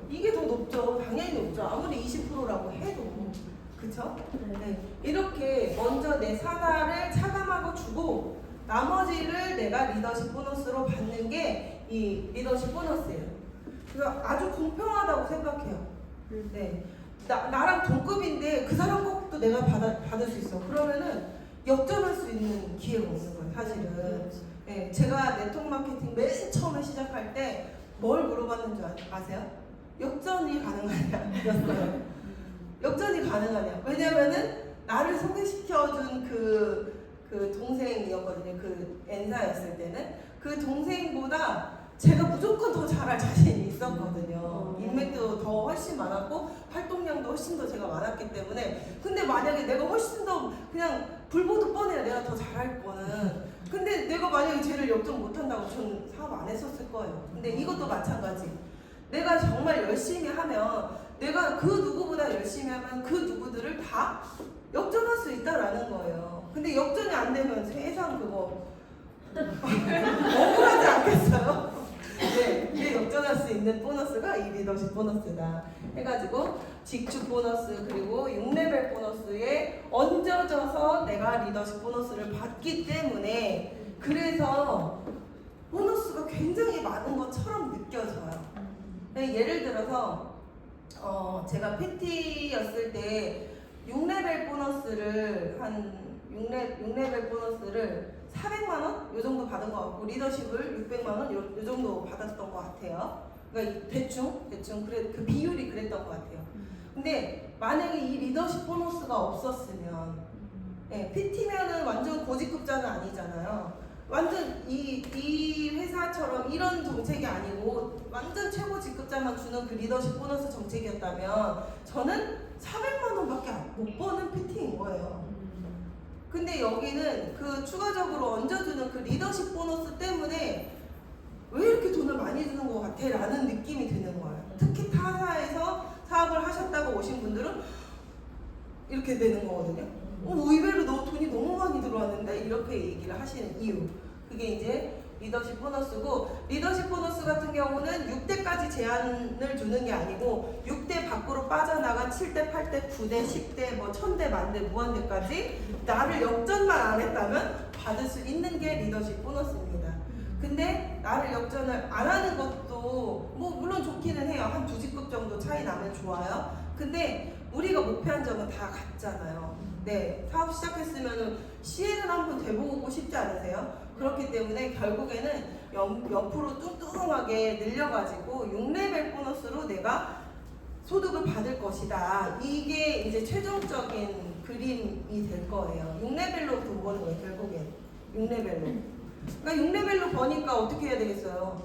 이게 더 높죠. 당연히 높죠. 아무리 20%라고 해도. 그쵸? 네. 이렇게 먼저 내 산하를 차감하고 주고 나머지를 내가 리더십 보너스로 받는 게 이 리더십 보너스예요. 그래서 아주 공평하다고 생각해요. 네. 나랑 동급인데 그 사람 것도 내가 받을 수 있어. 그러면은 역전할 수 있는 기회가 없는 거예요, 사실은. 네, 제가 네트워크 마케팅 맨 처음에 시작할 때 뭘 물어봤는 줄 아세요? 역전이 가능하냐? 였어요. 역전이 가능하냐? 왜냐면은 나를 소개시켜준 그 동생이었거든요. 그 N사였을 때는 그 동생보다 제가 무조건 더 잘할 자신이 있었거든요. 인맥도 더 훨씬 많았고 활동량도 훨씬 더 제가 많았기 때문에. 근데 만약에 내가 훨씬 더 그냥 불보듯 뻔해요. 내가 더 잘할 거는. 근데 내가 만약에 쟤를 역전 못한다고 저는 사업 안 했었을 거예요. 근데 이것도 마찬가지. 내가 정말 열심히 하면, 내가 그 누구보다 열심히 하면 그 누구들을 다 역전할 수 있다라는 거예요. 근데 역전이 안 되면 세상 그거 억울하지 않겠어요? 네, 이게 역전할 수 있는 보너스가 이 리더십 보너스다 해가지고 직축 보너스 그리고 6레벨 보너스에 얹어져서 내가 리더십 보너스를 받기 때문에, 그래서 보너스가 굉장히 많은 것처럼 느껴져요. 예를 들어서 제가 PT였을 때 6레벨 보너스를 6레벨 보너스를 400만 원? 요 정도 받은 것 같고, 리더십을 600만 원? 요 정도 받았던 것 같아요. 그러니까 대충 그래, 그 비율이 그랬던 것 같아요. 근데 만약에 이 리더십 보너스가 없었으면, PT면은 완전 고직급자는 아니잖아요. 완전 이 회사처럼 이런 정책이 아니고 완전 최고 직급자만 주는 그 리더십 보너스 정책이었다면 저는 400만 원밖에 못 버는 PT인 거예요. 근데 여기는 그 추가적으로 얹어주는 그 리더십 보너스 때문에 왜 이렇게 돈을 많이 주는 것 같아? 라는 느낌이 드는 거예요. 특히 타사에서 사업을 하셨다고 오신 분들은 이렇게 되는 거거든요. 의외로 너 돈이 너무 많이 들어왔는데? 이렇게 얘기를 하시는 이유. 그게 이제 리더십 보너스고, 리더십 보너스 같은 경우는 6대까지 제한을 두는 게 아니고 6대 밖으로 빠져나간 7대, 8대, 9대, 10대, 뭐 1000대, 만대, 무한대까지 나를 역전만 안 했다면 받을 수 있는 게 리더십 보너스입니다. 근데 나를 역전을 안 하는 것도 뭐 물론 좋기는 해요. 한 2직급 정도 차이 나면 좋아요. 근데 우리가 목표한 점은 다 같잖아요. 네, 사업 시작했으면은 시에는 한번 돼보고 싶지 않으세요? 그렇기 때문에 결국에는 옆으로 뚱뚱하게 늘려가지고 6레벨 보너스로 내가 소득을 받을 것이다. 이게 이제 최종적인 그림이 될 거예요. 6레벨로 돈 버는 거예요, 결국엔. 6레벨로. 그러니까 6레벨로 버니까 어떻게 해야 되겠어요?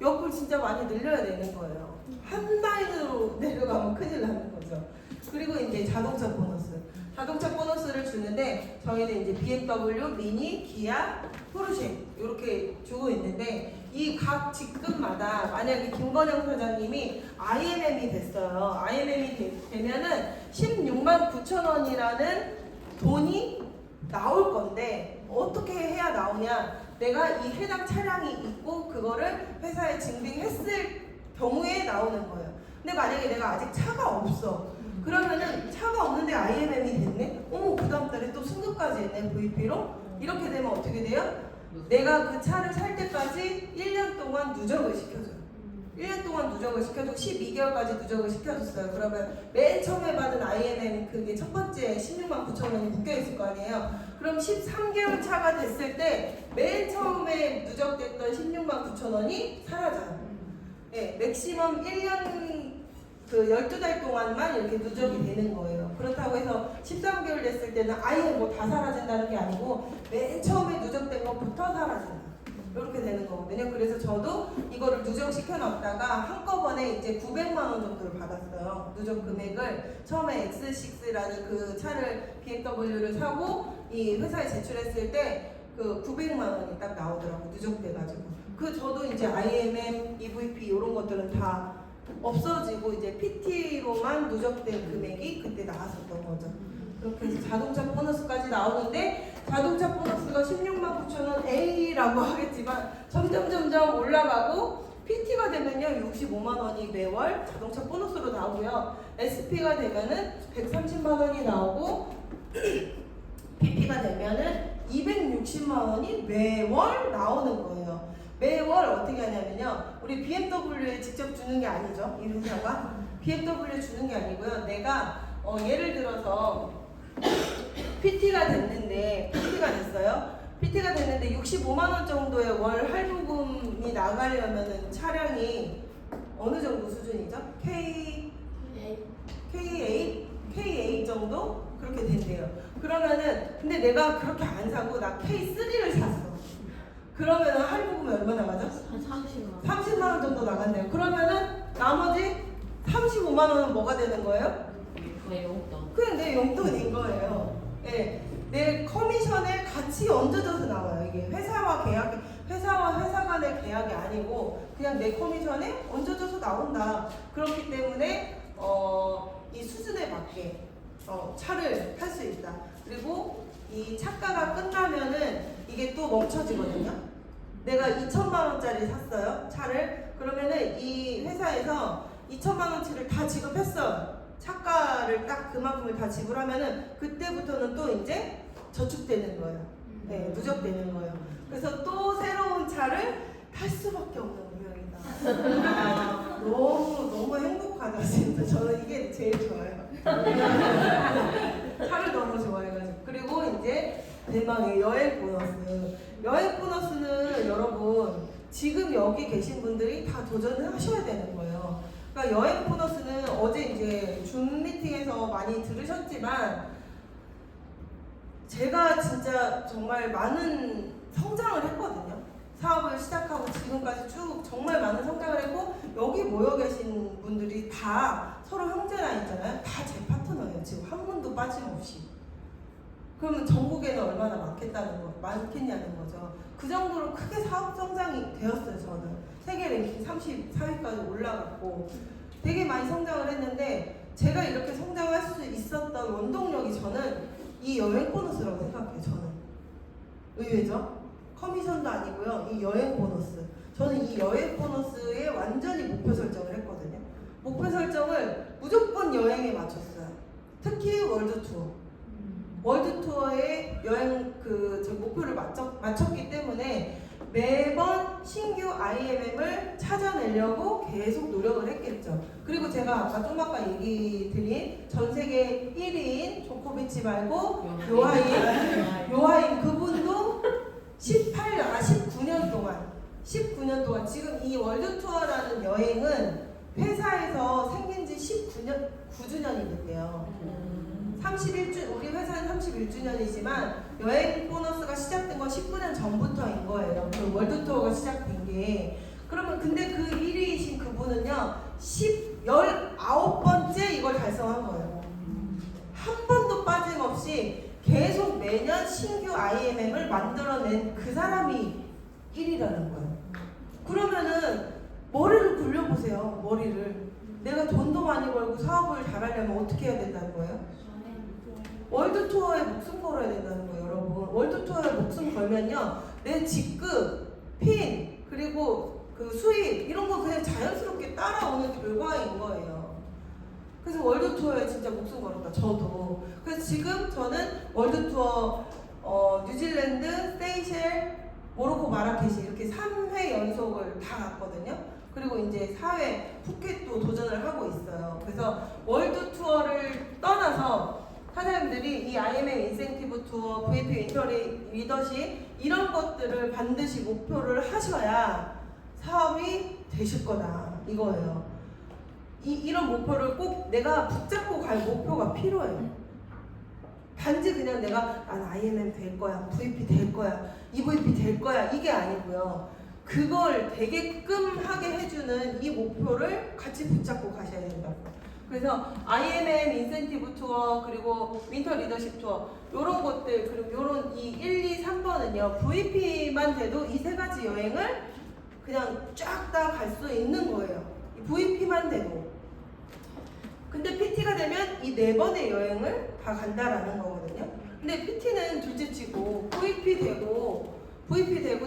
옆을 진짜 많이 늘려야 되는 거예요. 한 라인으로 내려가면 큰일 나는 거죠. 그리고 이제 자동차 보너스. 자동차 보너스를 주는데 저희는 이제 BMW, 미니, 기아, 포르쉐 이렇게 주고 있는데, 이 각 직급마다 만약에 김건영 사장님이 IMM이 됐어요. IMM이 되면은 16만 9천 원이라는 돈이 나올 건데, 어떻게 해야 나오냐? 내가 이 해당 차량이 있고 그거를 회사에 증빙했을 경우에 나오는 거예요. 근데 만약에 내가 아직 차가 없어. 그러면은 차가 없는데 IMM이 됐네? 어머, 그 다음 달에 또 승급까지 했네, VP로? 이렇게 되면 어떻게 돼요? 내가 그 차를 살 때까지 1년 동안 누적을 시켜줘요. 1년 동안 누적을 시켜주고 12개월까지 누적을 시켜줬어요. 그러면 맨 처음에 받은 IMM 그게 첫 번째 16만 9천 원이 묶여있을 거 아니에요. 그럼 13개월 차가 됐을 때 맨 처음에 누적됐던 16만 9천 원이 사라져요. 네, 맥시멈 1년 그 12달 동안만 이렇게 누적이 되는 거예요. 그렇다고 해서 13개월 됐을 때는 아예 뭐 다 사라진다는 게 아니고 맨 처음에 누적된 것부터 사라진다. 이렇게 되는 거거든요. 그래서 저도 이거를 누적시켜 놨다가 한꺼번에 이제 900만 원 정도를 받았어요. 누적 금액을 처음에 X6라는 그 차를 BMW를 사고 이 회사에 제출했을 때 그 900만 원이 딱 나오더라고, 누적돼가지고. 그 저도 이제 IMM, EVP 이런 것들은 다 없어지고 이제 PT로만 누적된 금액이 그때 나왔었던 거죠. 그렇게 해서 자동차 보너스까지 나오는데, 자동차 보너스가 16만 9천 원 A라고 하겠지만 점점 올라가고, PT가 되면요 65만 원이 매월 자동차 보너스로 나오고요. SP가 되면은 130만 원이 나오고, PP가 되면은 260만 원이 매월 나오는 거예요. 매월 어떻게 하냐면요, 우리 BMW에 직접 주는 게 아니죠, 이 회사가. BMW에 주는 게 아니고요, 내가 예를 들어서 PT가 됐는데, PT가 됐는데 65만 원 정도의 월 할부금이 나가려면은 차량이 어느 정도 수준이죠? K8 정도 그렇게 된대요. 그러면은 근데 내가 그렇게 안 사고 나 K3를 샀어. 그러면은 할부금이 얼마나 가죠? 한 30만 원. 나머지 35만 원은 뭐가 되는 거예요? 그게 용돈. 그냥 내 용돈인 거예요. 네, 내 커미션에 같이 얹어져서 나와요. 이게 회사와 회사 간의 계약이 아니고 그냥 내 커미션에 얹어져서 나온다. 그렇기 때문에 이 수준에 맞게 차를 탈 수 있다. 그리고 이 차가가 끝나면은 이게 또 멈춰지거든요. 내가 2천만 원짜리 샀어요, 차를. 그러면은 이 회사에서 2천만 원치를 다 지급했어요. 차가를 딱 그만큼을 다 지불하면은 그때부터는 또 이제 저축되는 거예요. 네, 누적되는 거예요. 그래서 또 새로운 차를 탈 수밖에 없는 운명이다. 아, 너무 행복하다 진짜. 저는 이게 제일 좋아요. 차를 너무 좋아해가지고. 그리고 이제 대망의 여행 보너스. 여행 보너스는 여러분 지금 여기 계신 분들이 다 도전을 하셔야 되는 거예요. 그러니까 여행 보너스는 어제 이제 줌 미팅에서 많이 들으셨지만 제가 진짜 정말 많은 성장을 했거든요. 사업을 시작하고 지금까지 쭉 정말 많은 성장을 했고 여기 모여 계신 분들이 다 서로 형제라인잖아요. 다 제 파트너예요. 지금 한 분도 빠짐없이. 그러면 전국에는 얼마나 많겠냐는 거죠. 그 정도로 크게 사업 성장이 되었어요. 저는 세계 랭킹 34위까지 올라갔고 되게 많이 성장을 했는데 제가 이렇게 성장할 수 있었던 원동력이 저는 이 여행 보너스라고 생각해요. 저는 의외죠? 커미션도 아니고요. 이 여행 보너스. 저는 이 여행 보너스에 완전히 목표 설정을 했거든요. 목표 설정을 무조건 여행에 맞췄어요. 특히 월드 투어. 월드 투어의 여행 제 목표를 맞췄기 때문에 매번 신규 IMM을 찾아내려고 계속 노력을 했겠죠. 그리고 제가 아까 좀 아까 얘기 드린 전 세계 1위인 조코비치 말고 요하임 그분도 19년 동안 지금 이 월드 투어라는 여행은 회사에서 생긴 지 9주년이 됐대요. 우리 회사는 31주년이지만 여행 보너스가 시작된 건 19년 전부터인 거예요. 그 월드 투어가 시작된 게. 그러면 근데 그 1위이신 그분은요 19번째 이걸 달성한 거예요. 한 번도 빠짐없이 계속 매년 신규 IMM을 만들어낸 그 사람이 1위라는 거예요. 그러면은 머리를 굴려보세요. 머리를. 내가 돈도 많이 벌고 사업을 잘하려면 어떻게 해야 된다는 거예요? 월드 투어에 목숨 걸어야 된다는 거예요, 여러분. 월드 투어에 목숨 걸면요, 내 직급, 핀, 그리고 그 수입 이런 거 그냥 자연스럽게 따라오는 결과인 거예요. 그래서 월드 투어에 진짜 목숨 걸었다, 저도. 그래서 지금 저는 월드 투어 뉴질랜드, 세이셸, 모로코, 마라케시 이렇게 3회 연속을 다 갔거든요. 그리고 이제 4회 푸켓도 도전을 하고 있어요. 그래서 월드 투어를 떠나서 사장님들이 이 IMM 인센티브 투어, VP 인터리 리더십 이런 것들을 반드시 목표를 하셔야 사업이 되실 거다 이거예요. 이런 목표를 꼭 내가 붙잡고 갈 목표가 필요해요. 단지 그냥 내가 난 IMM 될 거야, VP 될 거야, EVP 될 거야 이게 아니고요. 그걸 되게끔 하게 해주는 이 목표를 같이 붙잡고 가셔야 된다고. 그래서 IMM 인센티브 투어 그리고 윈터 리더십 투어 요런 것들 그리고 요런 이 1, 2, 3번은요 VP만 돼도 이 세 가지 여행을 그냥 쫙 다 갈 수 있는 거예요. 이 VP만 돼도. 근데 PT가 되면 이 4번의 여행을 다 간다라는 거거든요. 근데 PT는 둘째치고 VP 되고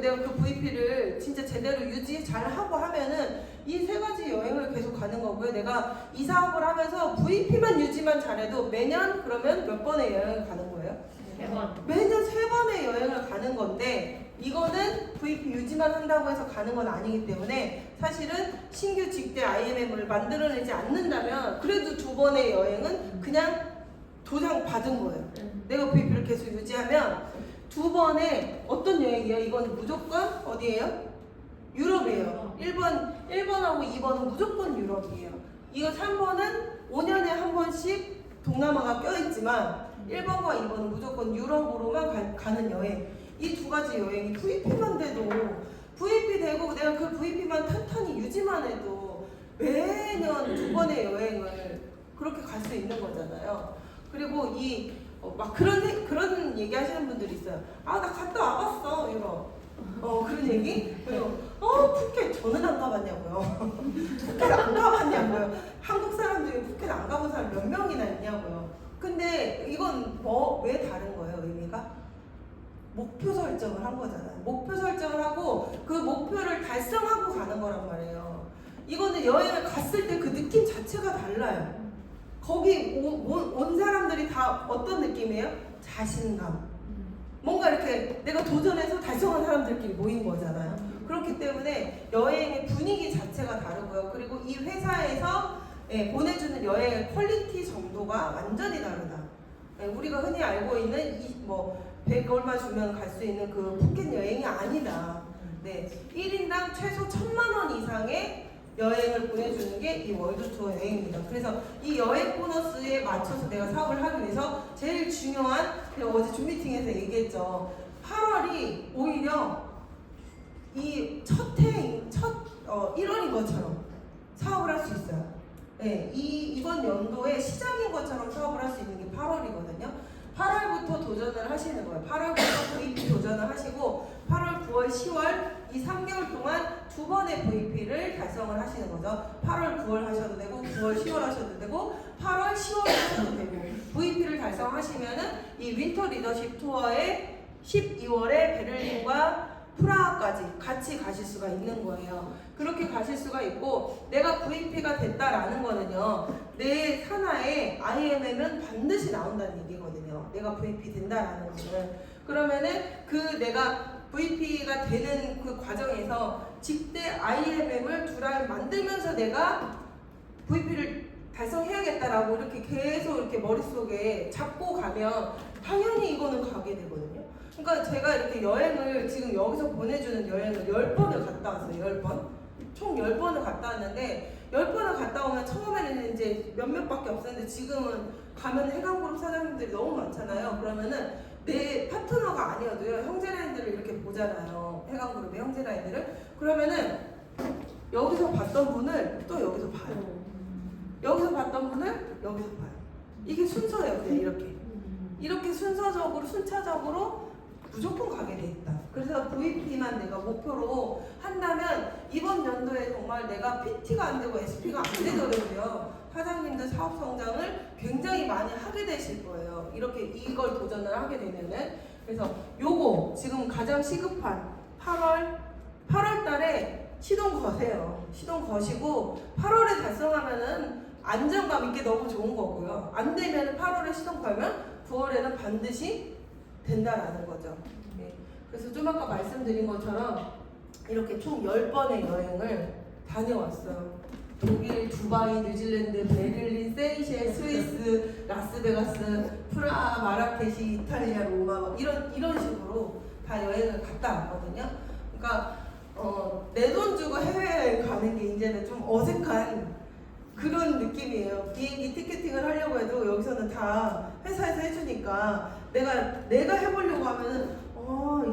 내가 그 VP를 진짜 제대로 유지 잘 하고 하면은 이 세 가지 여행을 계속 가는 거고요. 내가 이 사업을 하면서 VP만 유지만 잘해도 매년 그러면 몇 번의 여행을 가는 거예요? 3번. 매년 3번의 여행을 가는 건데 이거는 VP 유지만 한다고 해서 가는 건 아니기 때문에 사실은 신규 직대 IMM을 만들어내지 않는다면 그래도 2번의 여행은 그냥 도장 받은 거예요. 내가 VP를 계속 유지하면 2번에 어떤 여행이에요? 이건 무조건 어디예요? 유럽이에요. 1번하고 2번은 무조건 유럽이에요. 이거 3번은 5년에 한 번씩 동남아가 껴있지만 1번과 2번은 무조건 유럽으로만 가는 여행. 이 2가지 여행이 VP만 돼도 VP 되고 내가 그 VP만 탄탄히 유지만 해도 매년 두 번의 여행을 그렇게 갈 수 있는 거잖아요. 그리고 막 그런 얘기 하시는 분들이 있어요. 아, 나 갔다 와봤어. 그런 얘기? 그리고 푸켓 저는 안 가봤냐고요. 푸켓 안 가봤냐고요. 한국 사람 중에 푸켓 안 가본 사람 몇 명이나 있냐고요. 근데 이건 왜 다른 거예요, 의미가? 목표 설정을 한 거잖아요. 목표 설정을 하고 그 목표를 달성하고 가는 거란 말이에요. 이거는 여행을 갔을 때 그 느낌 자체가 달라요. 거기 온 사람들이 다 어떤 느낌이에요? 자신감. 뭔가 이렇게 내가 도전해서 달성한 사람들끼리 모인 거잖아요. 그렇기 때문에 여행의 분위기 자체가 다르고요. 그리고 이 회사에서 보내주는 여행의 퀄리티 정도가 완전히 다르다. 우리가 흔히 알고 있는 100 얼마 주면 갈 수 있는 그 푸켓 여행이 아니다. 1인당 최소 1,000만 원 이상의 여행을 보내주는 게 이 월드 투어 여행입니다. 그래서 이 여행 보너스에 맞춰서 내가 사업을 하기 위해서 제일 중요한, 제가 어제 줌 미팅에서 얘기했죠. 8월이 오히려 이 첫 1월인 것처럼 사업을 할 수 있어요. 이번 연도의 시작인 것처럼 사업을 할 수 있는 게 8월이거든요. 8월부터 도전을 하시는 거예요. 8월부터 VP 도전을 하시고 8월, 9월, 10월 이 3개월 동안 2번의 VP를 달성을 하시는 거죠. 8월, 9월 하셔도 되고 9월, 10월 하셔도 되고 8월, 10월 하셔도 되고 VP를 달성하시면은 이 윈터 리더십 투어에 12월에 베를린과 프라하까지 같이 가실 수가 있는 거예요. 그렇게 가실 수가 있고, 내가 VP가 됐다라는 거는요, 내 산하에 IMM은 반드시 나온다는 얘기거든요. 내가 VP 된다라는 거는. 그러면은 내가 VP가 되는 그 과정에서 직대 IMM을 두라임 만들면서 내가 VP를 달성해야겠다라고 이렇게 계속 이렇게 머릿속에 잡고 가면 당연히 이거는 가게 되거든요. 그러니까 제가 이렇게 여행을 지금 여기서 보내주는 여행을 10번을 갔다 왔어요. 10번. 총 10번을 갔다 왔는데 10번을 갔다 오면 처음에는 이제 몇몇밖에 없었는데 지금은 가면 해강그룹 사장님들이 너무 많잖아요. 그러면은 내 파트너가 아니어도요. 형제라인들을 이렇게 보잖아요. 해강그룹의 형제라인들을. 그러면은 여기서 봤던 분을 또 여기서 봐요. 여기서 봤던 분을 여기서 봐요. 이게 순서예요. 그냥 이렇게 순서적으로 순차적으로 무조건 가게 돼 있다. 그래서 VP만 내가 목표로 한다면 이번 연도에 정말 내가 PT가 안 되고 SP가 안 되더라도요. 사장님들 사업 성장을 굉장히 많이 하게 되실 거예요. 이렇게 이걸 도전을 하게 되면은. 그래서 요거 지금 가장 시급한 8월 달에 시동 거세요. 시동 거시고 8월에 달성하면은 안정감 있게 너무 좋은 거고요. 안 되면 8월에 시동 걸면 9월에는 반드시 된다라는 거죠. 그래서 좀 아까 말씀드린 것처럼 이렇게 총 10번의 여행을 다녀왔어요. 독일, 두바이, 뉴질랜드, 베를린, 세이셸, 스위스, 라스베가스, 프라하, 마라케시, 이탈리아, 로마 막 이런 식으로 다 여행을 갔다 왔거든요. 그러니까 내 돈 주고 해외여행 가는 게 이제는 좀 어색한 그런 느낌이에요. 비행기 티켓팅을 하려고 해도 여기서는 다 회사에서 해주니까 내가 해보려고 하면은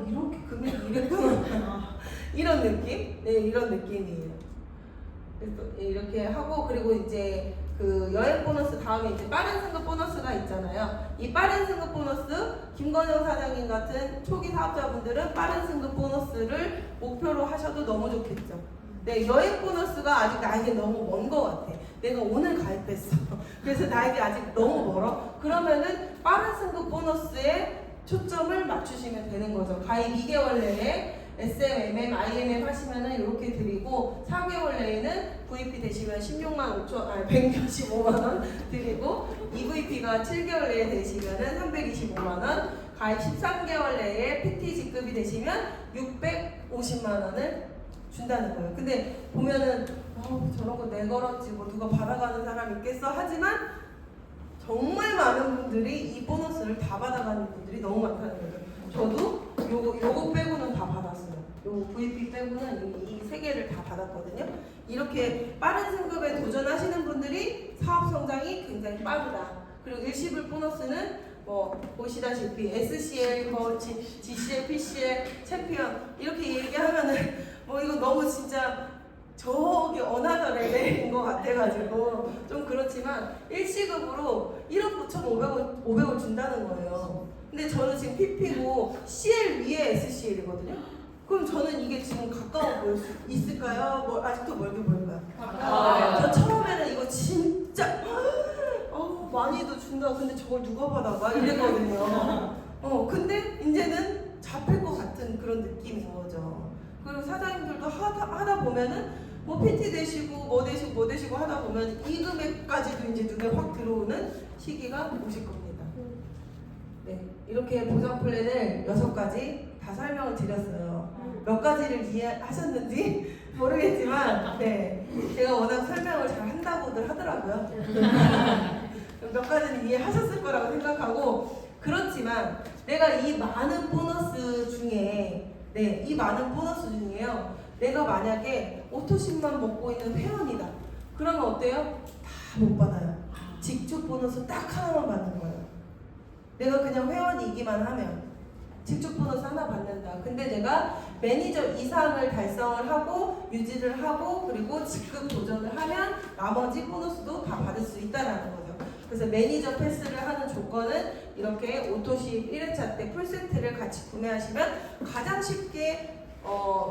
이렇게 금액이 이랬구나 이런 느낌? 네, 이런 느낌이에요. 그래서 이렇게 하고, 그리고 이제 그 여행 보너스 다음에 이제 빠른 승급 보너스가 있잖아요. 이 빠른 승급 보너스, 김건영 사장님 같은 초기 사업자분들은 빠른 승급 보너스를 목표로 하셔도 너무 좋겠죠. 네, 여행 보너스가 아직 나에게 너무 먼 것 같아. 내가 오늘 가입했어. 그래서 나에게 아직 너무 멀어. 그러면은 빠른 승급 보너스에 초점을 맞추시면 되는 거죠. 가입 2개월 내에 SMMM, IMM 하시면은 이렇게 드리고 4개월 내에는 VP 되시면 165만원 드리고 EVP가 7개월 내에 되시면은 325만원, 가입 13개월 내에 PT 직급이 되시면 650만원을 준다는 거예요. 근데 보면은 저런 거 내걸었지 뭐 누가 받아가는 사람 있겠어 하지만 정말 많은 분들이 이 보너스를 다 받아가는 분들이 너무 많다는 거죠. 저도 요거 빼고는 다 받았어요. 요 VP 빼고는 이 3개를 다 받았거든요. 이렇게 빠른 승급에 도전하시는 분들이 사업 성장이 굉장히 빠르다. 그리고 일시불 보너스는 보시다시피 SCL, GCL, PCL, 챔피언 이렇게 얘기하면은 이거 너무 진짜 저기 어나더 레벨인 것 같아가지고 좀 그렇지만 1시급으로 1억 9,500원 준다는 거예요. 근데 저는 지금 PP고 CL 위에 SCL이거든요. 그럼 저는 이게 지금 가까워 보일 수 있을까요? 뭐 아직도 멀게 보일까요? 저 처음에는 이거 진짜 많이도 준다. 근데 저걸 누가 받아가? 이랬거든요. 근데 이제는 잡힐 것 같은 그런 느낌인 거죠. 그리고 사장님들도 하다 보면은 뭐 PT 되시고 뭐 되시고 하다 보면 이 금액까지도 이제 눈에 확 들어오는 시기가 오실 겁니다. 네, 이렇게 보장 플랜을 6가지 다 설명을 드렸어요. 몇 가지를 이해하셨는지 모르겠지만, 네, 제가 워낙 설명을 잘 한다고들 하더라고요. 몇 가지는 이해하셨을 거라고 생각하고, 그렇지만 내가 이 많은 보너스 중에, 이 많은 보너스 중에요, 내가 만약에 오토십만 먹고 있는 회원이다. 그러면 어때요? 다 못 받아요. 직접 보너스 딱 하나만 받는 거예요. 내가 그냥 회원이기만 하면 직접 보너스 하나 받는다. 근데 내가 매니저 이상을 달성을 하고 유지를 하고 그리고 직급 도전을 하면 나머지 보너스도 다 받을 수 있다는 거죠. 그래서 매니저 패스를 하는 조건은 이렇게 오토십 1회차 때 풀세트를 같이 구매하시면 가장 쉽게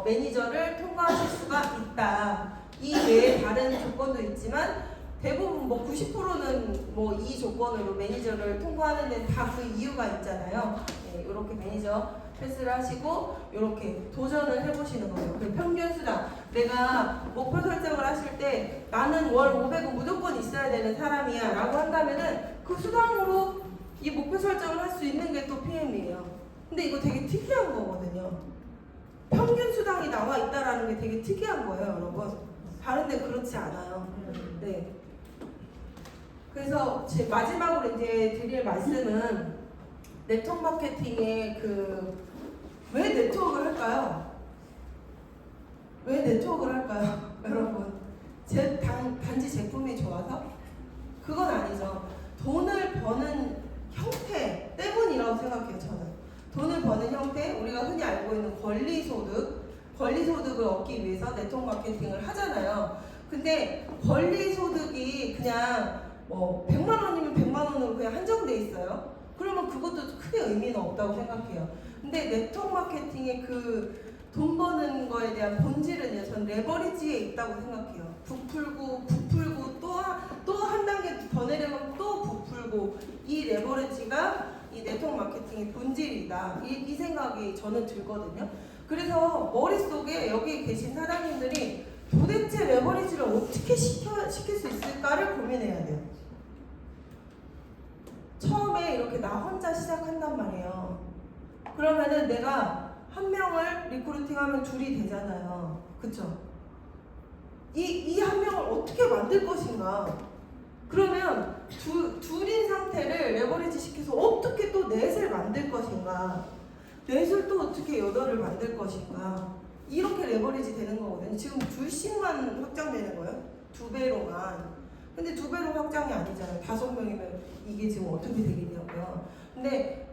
매니저를 통과하실 수가 있다. 이 외에 다른 조건도 있지만 대부분 뭐 90%는 뭐 이 조건으로 매니저를 통과하는 데는 다 그 이유가 있잖아요. 네, 이렇게 매니저 패스를 하시고 이렇게 도전을 해보시는 거예요. 그 평균 수당, 내가 목표 설정을 하실 때 나는 월 500은 무조건 있어야 되는 사람이야 라고 한다면은 그 수당으로 이 목표 설정을 할 수 있는 게 또 PM이에요. 근데 이거 되게 특이한 거거든요. 평균 수당이 나와 있다라는 게 되게 특이한 거예요, 여러분. 다른 데 그렇지 않아요. 네. 그래서 제 마지막으로 이제 드릴 말씀은 네트워크 마케팅의 왜 네트워크를 할까요? 왜 네트워크를 할까요? 여러분, 단지 제품이 좋아서? 그건 아니죠. 돈을 버는 형태 때문이라고 생각해요, 저는. 돈을 버는 형태, 우리가 흔히 알고 있는 권리소득을 얻기 위해서 네트워크 마케팅을 하잖아요. 근데 권리소득이 그냥 뭐 100만 원이면 100만 원으로 그냥 한정돼 있어요. 그러면 그것도 크게 의미는 없다고 생각해요. 근데 네트워크 마케팅의 그 돈 버는 거에 대한 본질은요, 전 레버리지에 있다고 생각해요. 부풀고 또 한 단계 더 내려가면 또 부풀고, 이 레버리지가 이 네트워크 마케팅의 본질이다. 이 생각이 저는 들거든요. 그래서 머릿속에 여기 계신 사장님들이 도대체 레버리지를 어떻게 시킬 수 있을까를 고민해야 돼요. 처음에 이렇게 나 혼자 시작한단 말이에요. 그러면은 내가 한 명을 리크루팅하면 둘이 되잖아요. 그쵸? 이 한 명을 어떻게 만들 것인가? 그러면 둘인 상태를 레버리지 시켜서 어떻게 또 넷을 만들 것인가? 넷을 또 어떻게 8을 만들 것인가? 이렇게 레버리지 되는 거거든요. 지금 둘씩만 확장되는 거예요. 2배로만. 근데 2배로 확장이 아니잖아요. 5명이면 이게 지금 어떻게 되겠냐고요. 근데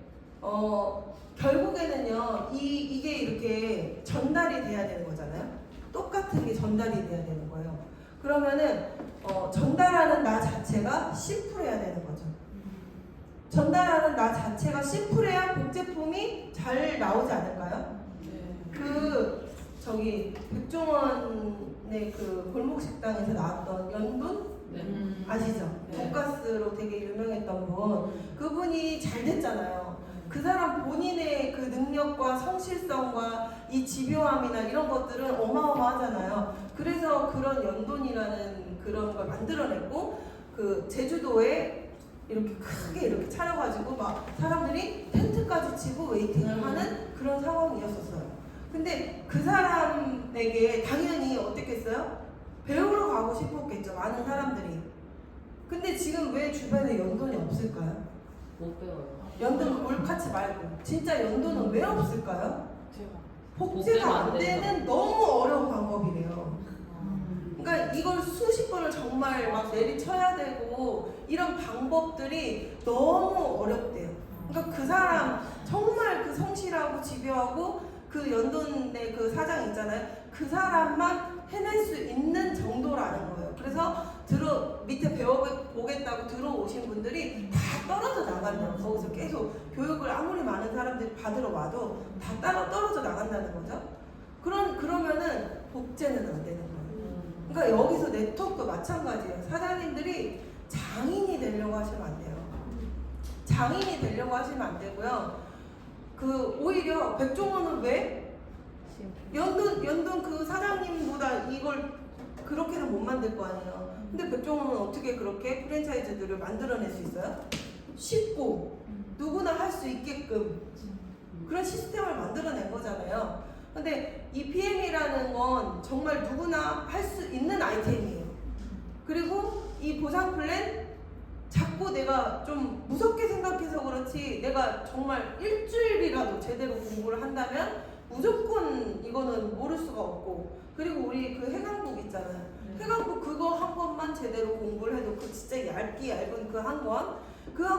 결국에는요, 이게 이렇게 전달이 돼야 되는 거잖아요. 똑같은 게 전달이 돼야 되는 거예요. 그러면은 전달하는 나 자체가 심플해야 되는 거죠. 전달하는 나 자체가 심플해야 복제품이 잘 나오지 않을까요? 백종원의 그 골목식당에서 나왔던 연돈? 아시죠? 돈가스로 되게 유명했던 분. 그분이 잘 됐잖아요. 그 사람 본인의 그 능력과 성실성과 이 집요함이나 이런 것들은 어마어마하잖아요. 그래서 그런 연돈이라는 그런 걸 만들어냈고, 그 제주도에 이렇게 크게 이렇게 차려가지고 막 사람들이 텐트까지 치고 웨이팅을 하는 그런 상황이었었어요. 근데 그 사람에게 당연히 어땠겠어요? 배우러 가고 싶었겠죠, 많은 사람들이. 근데 지금 왜 주변에 연돈이 없을까요? 못 배워요. 연돈 몰카치 말고 진짜 연돈은 왜 없을까요? 복제가 안 되는 너무 어려운 방법이래요. 그러니까 이걸 수십 번을 정말 막 내리쳐야 되고 이런 방법들이 너무 어렵대요. 그러니까 그 사람 정말 그 성실하고 집요하고 그 연돈의 그 사장 있잖아요. 그 사람만 해낼 수 있는 정도라. 오신 분들이 다 떨어져 나간다는 거예요. 거기서 계속 교육을 아무리 많은 사람들이 받으러 와도 다 떨어져 나간다는 거죠. 그러면은 복제는 안 되는 거예요. 그러니까 여기서 네트워크 마찬가지예요. 사장님들이 장인이 되려고 하시면 안 돼요. 장인이 되려고 하시면 안 되고요. 오히려 백종원은 왜? 연돈 그 사장님보다 이걸 그렇게는 못 만들 거 아니에요. 근데 백종원은 어떻게 그렇게 프랜차이즈들을 만들어낼 수 있어요? 쉽고 누구나 할 수 있게끔 그런 시스템을 만들어낸 거잖아요. 근데 이 PM이라는 건 정말 누구나 할 수 있는 아이템이에요. 그리고 이 보상 플랜 자꾸 내가 좀 무섭게 생각해서 그렇지 내가 정말 일주일이라도 제대로 공부를 한다면 무조건 이거는 모를 수가 없고, 그리고 우리 그 해강북 있잖아요. 해강북 그거 한 권만 제대로 공부를 해도 그 진짜 얇은 그 한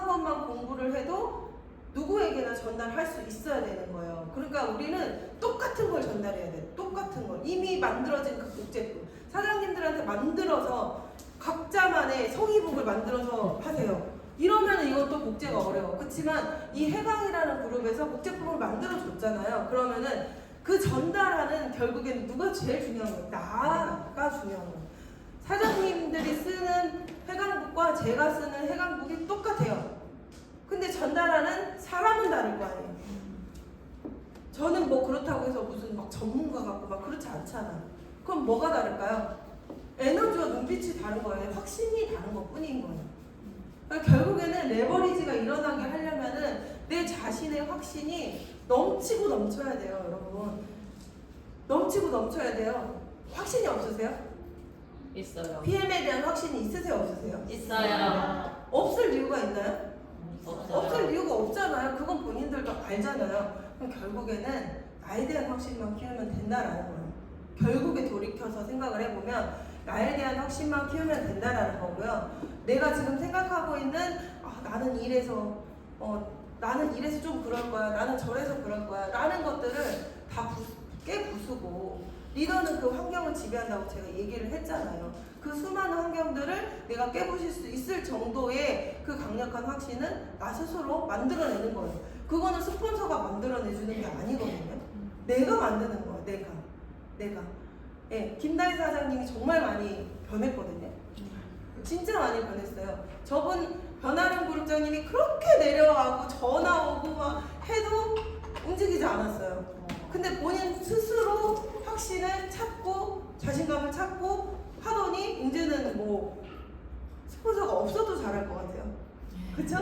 권만 공부를 해도 누구에게나 전달할 수 있어야 되는 거예요. 그러니까 우리는 똑같은 걸 전달해야 돼. 똑같은 걸. 이미 만들어진 그 복제품. 사장님들한테 만들어서 각자만의 성의북을 만들어서 하세요. 이러면 이건 또 복제가 어려워. 그렇지만 이 해강이라는 그룹에서 복제품을 만들어줬잖아요. 그러면은 그 전달하는 결국엔 누가 제일 중요한 거예요? 나가 중요한 거예요. 사장님들이 쓰는 해강북과 제가 쓰는 해강북이 똑같아요. 근데 전달하는 사람은 다를 거 아니에요. 저는 뭐 그렇다고 해서 무슨 막 전문가 같고 막 그렇지 않잖아. 그럼 뭐가 다를까요? 에너지와 눈빛이 다른 거예요. 확신이 다른 것 뿐인 거예요. 그러니까 결국에는 레버리지가 일어나게 하려면은 내 자신의 확신이 넘치고 넘쳐야 돼요, 여러분. 넘치고 넘쳐야 돼요. 확신이 없으세요? 있어요. PM에 대한 확신이 있으세요, 없으세요? 있어요. 없을 이유가 있나요? 없어요. 없을 이유가 없잖아요. 그건 본인들도 알잖아요. 그럼 결국에는 나에 대한 확신만 키우면 된다라는 거예요. 결국에 돌이켜서 생각을 해보면 나에 대한 확신만 키우면 된다라는 거고요. 내가 지금 생각하고 있는 나는 이래서 좀 그럴 거야, 나는 저래서 그럴 거야 라는 것들을 다 깨부수고, 리더는 그 환경을 지배한다고 제가 얘기를 했잖아요. 그 수많은 환경들을 내가 깨부실 수 있을 정도의 그 강력한 확신은 나 스스로 만들어내는 거예요. 그거는 스폰서가 만들어내주는 게 아니거든요. 내가 만드는 거예요. 내가. 예, 김다희 사장님이 정말 많이 변했거든요. 진짜 많이 변했어요. 저분 변하는 그룹장님이 그렇게 내려가고 전화 오고 막 해도 움직이지 않았어요. 근데 본인 스스로 확신을 찾고 자신감을 찾고 하더니 이제는 뭐 스폰서가 없어도 잘할 것 같아요. 그쵸?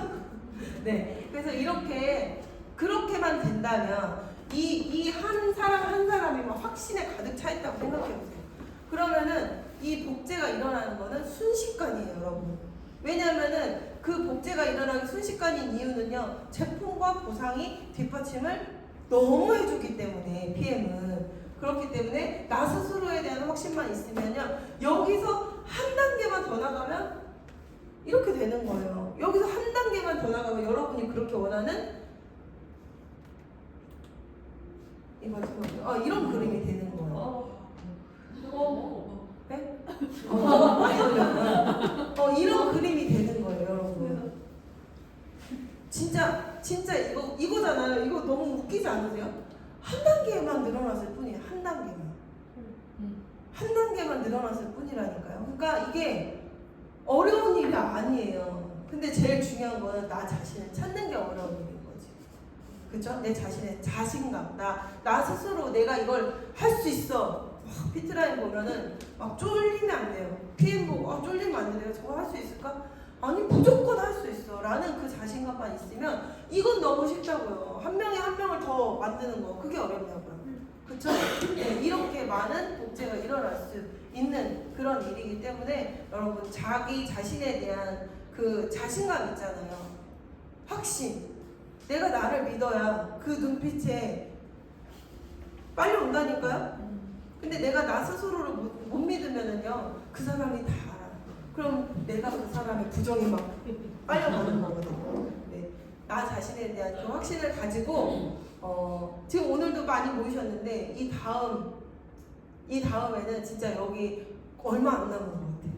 네. 그래서 그렇게만 된다면 이 한 사람이 막 확신에 가득 차 있다고 생각해 보세요. 그러면은 이 복제가 일어나는 거는 순식간이에요, 여러분. 왜냐면은 그 복제가 일어나기 순식간인 이유는요, 제품과 보상이 뒷받침을 너무 해주기 때문에, PM은. 그렇기 때문에 나 스스로에 대한 확신만 있으면요, 여기서 한 단계만 더 나가면 이렇게 되는 거예요. 여기서 한 단계만 더 나가면 여러분이 그렇게 원하는 이런 그림이 되는 거예요. 네? 이런 그림이 되는 거예요, 여러분. 진짜 이거잖아요. 이거 너무 웃기지 않으세요? 한 단계만 늘어났을 뿐이에요. 한 단계만 늘어났을 뿐이라니까요. 그러니까 이게 어려운 일이 아니에요. 근데 제일 중요한 거는 나 자신을 찾는 게 어려운 일인 거지. 그쵸? 내 자신의 자신감, 나 스스로 내가 이걸 할 수 있어. 피트라인 보면은 막 쫄리면 안 돼요. PM 보고 쫄리면 안 돼. 내가 저거 할 수 있을까? 아니, 무조건 할 수 있어 라는 그 자신감만 있으면 이건 너무 쉽다고요. 한 명이 한 명을 더 만드는 거, 그게 어렵냐고요. 그쵸? 네, 이렇게 많은 복제가 일어날 수 있는 그런 일이기 때문에 여러분, 자기 자신에 대한 그 자신감 있잖아요. 확신. 내가 나를 믿어야 그 눈빛에 빨리 온다니까요? 근데 내가 나 스스로를 못 믿으면은요, 그 사람이 다 알아. 그럼 내가 그 사람의 부정이 막 빨려가는 거거든요. 네. 나 자신에 대한 그 확신을 가지고, 지금 오늘도 많이 모이셨는데, 이 다음에는 진짜 여기 얼마 안 남은 것 같아요.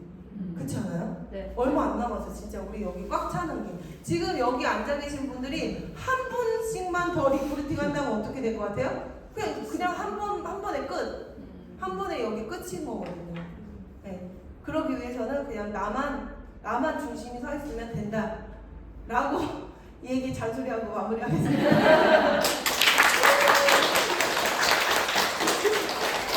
그렇지 않아요? 네. 얼마 안 남았어 진짜 우리 여기 꽉 차는 게. 지금 여기 앉아 계신 분들이 한 분씩만 더 리프팅 한다면 어떻게 될 것 같아요? 그냥 한 번에 끝. 한 번에 여기 끝인 거거든요. 네. 그러기 위해서는 그냥 나만 중심이 서 있으면 된다. 라고 이 얘기 잔소리하고 마무리하겠습니다.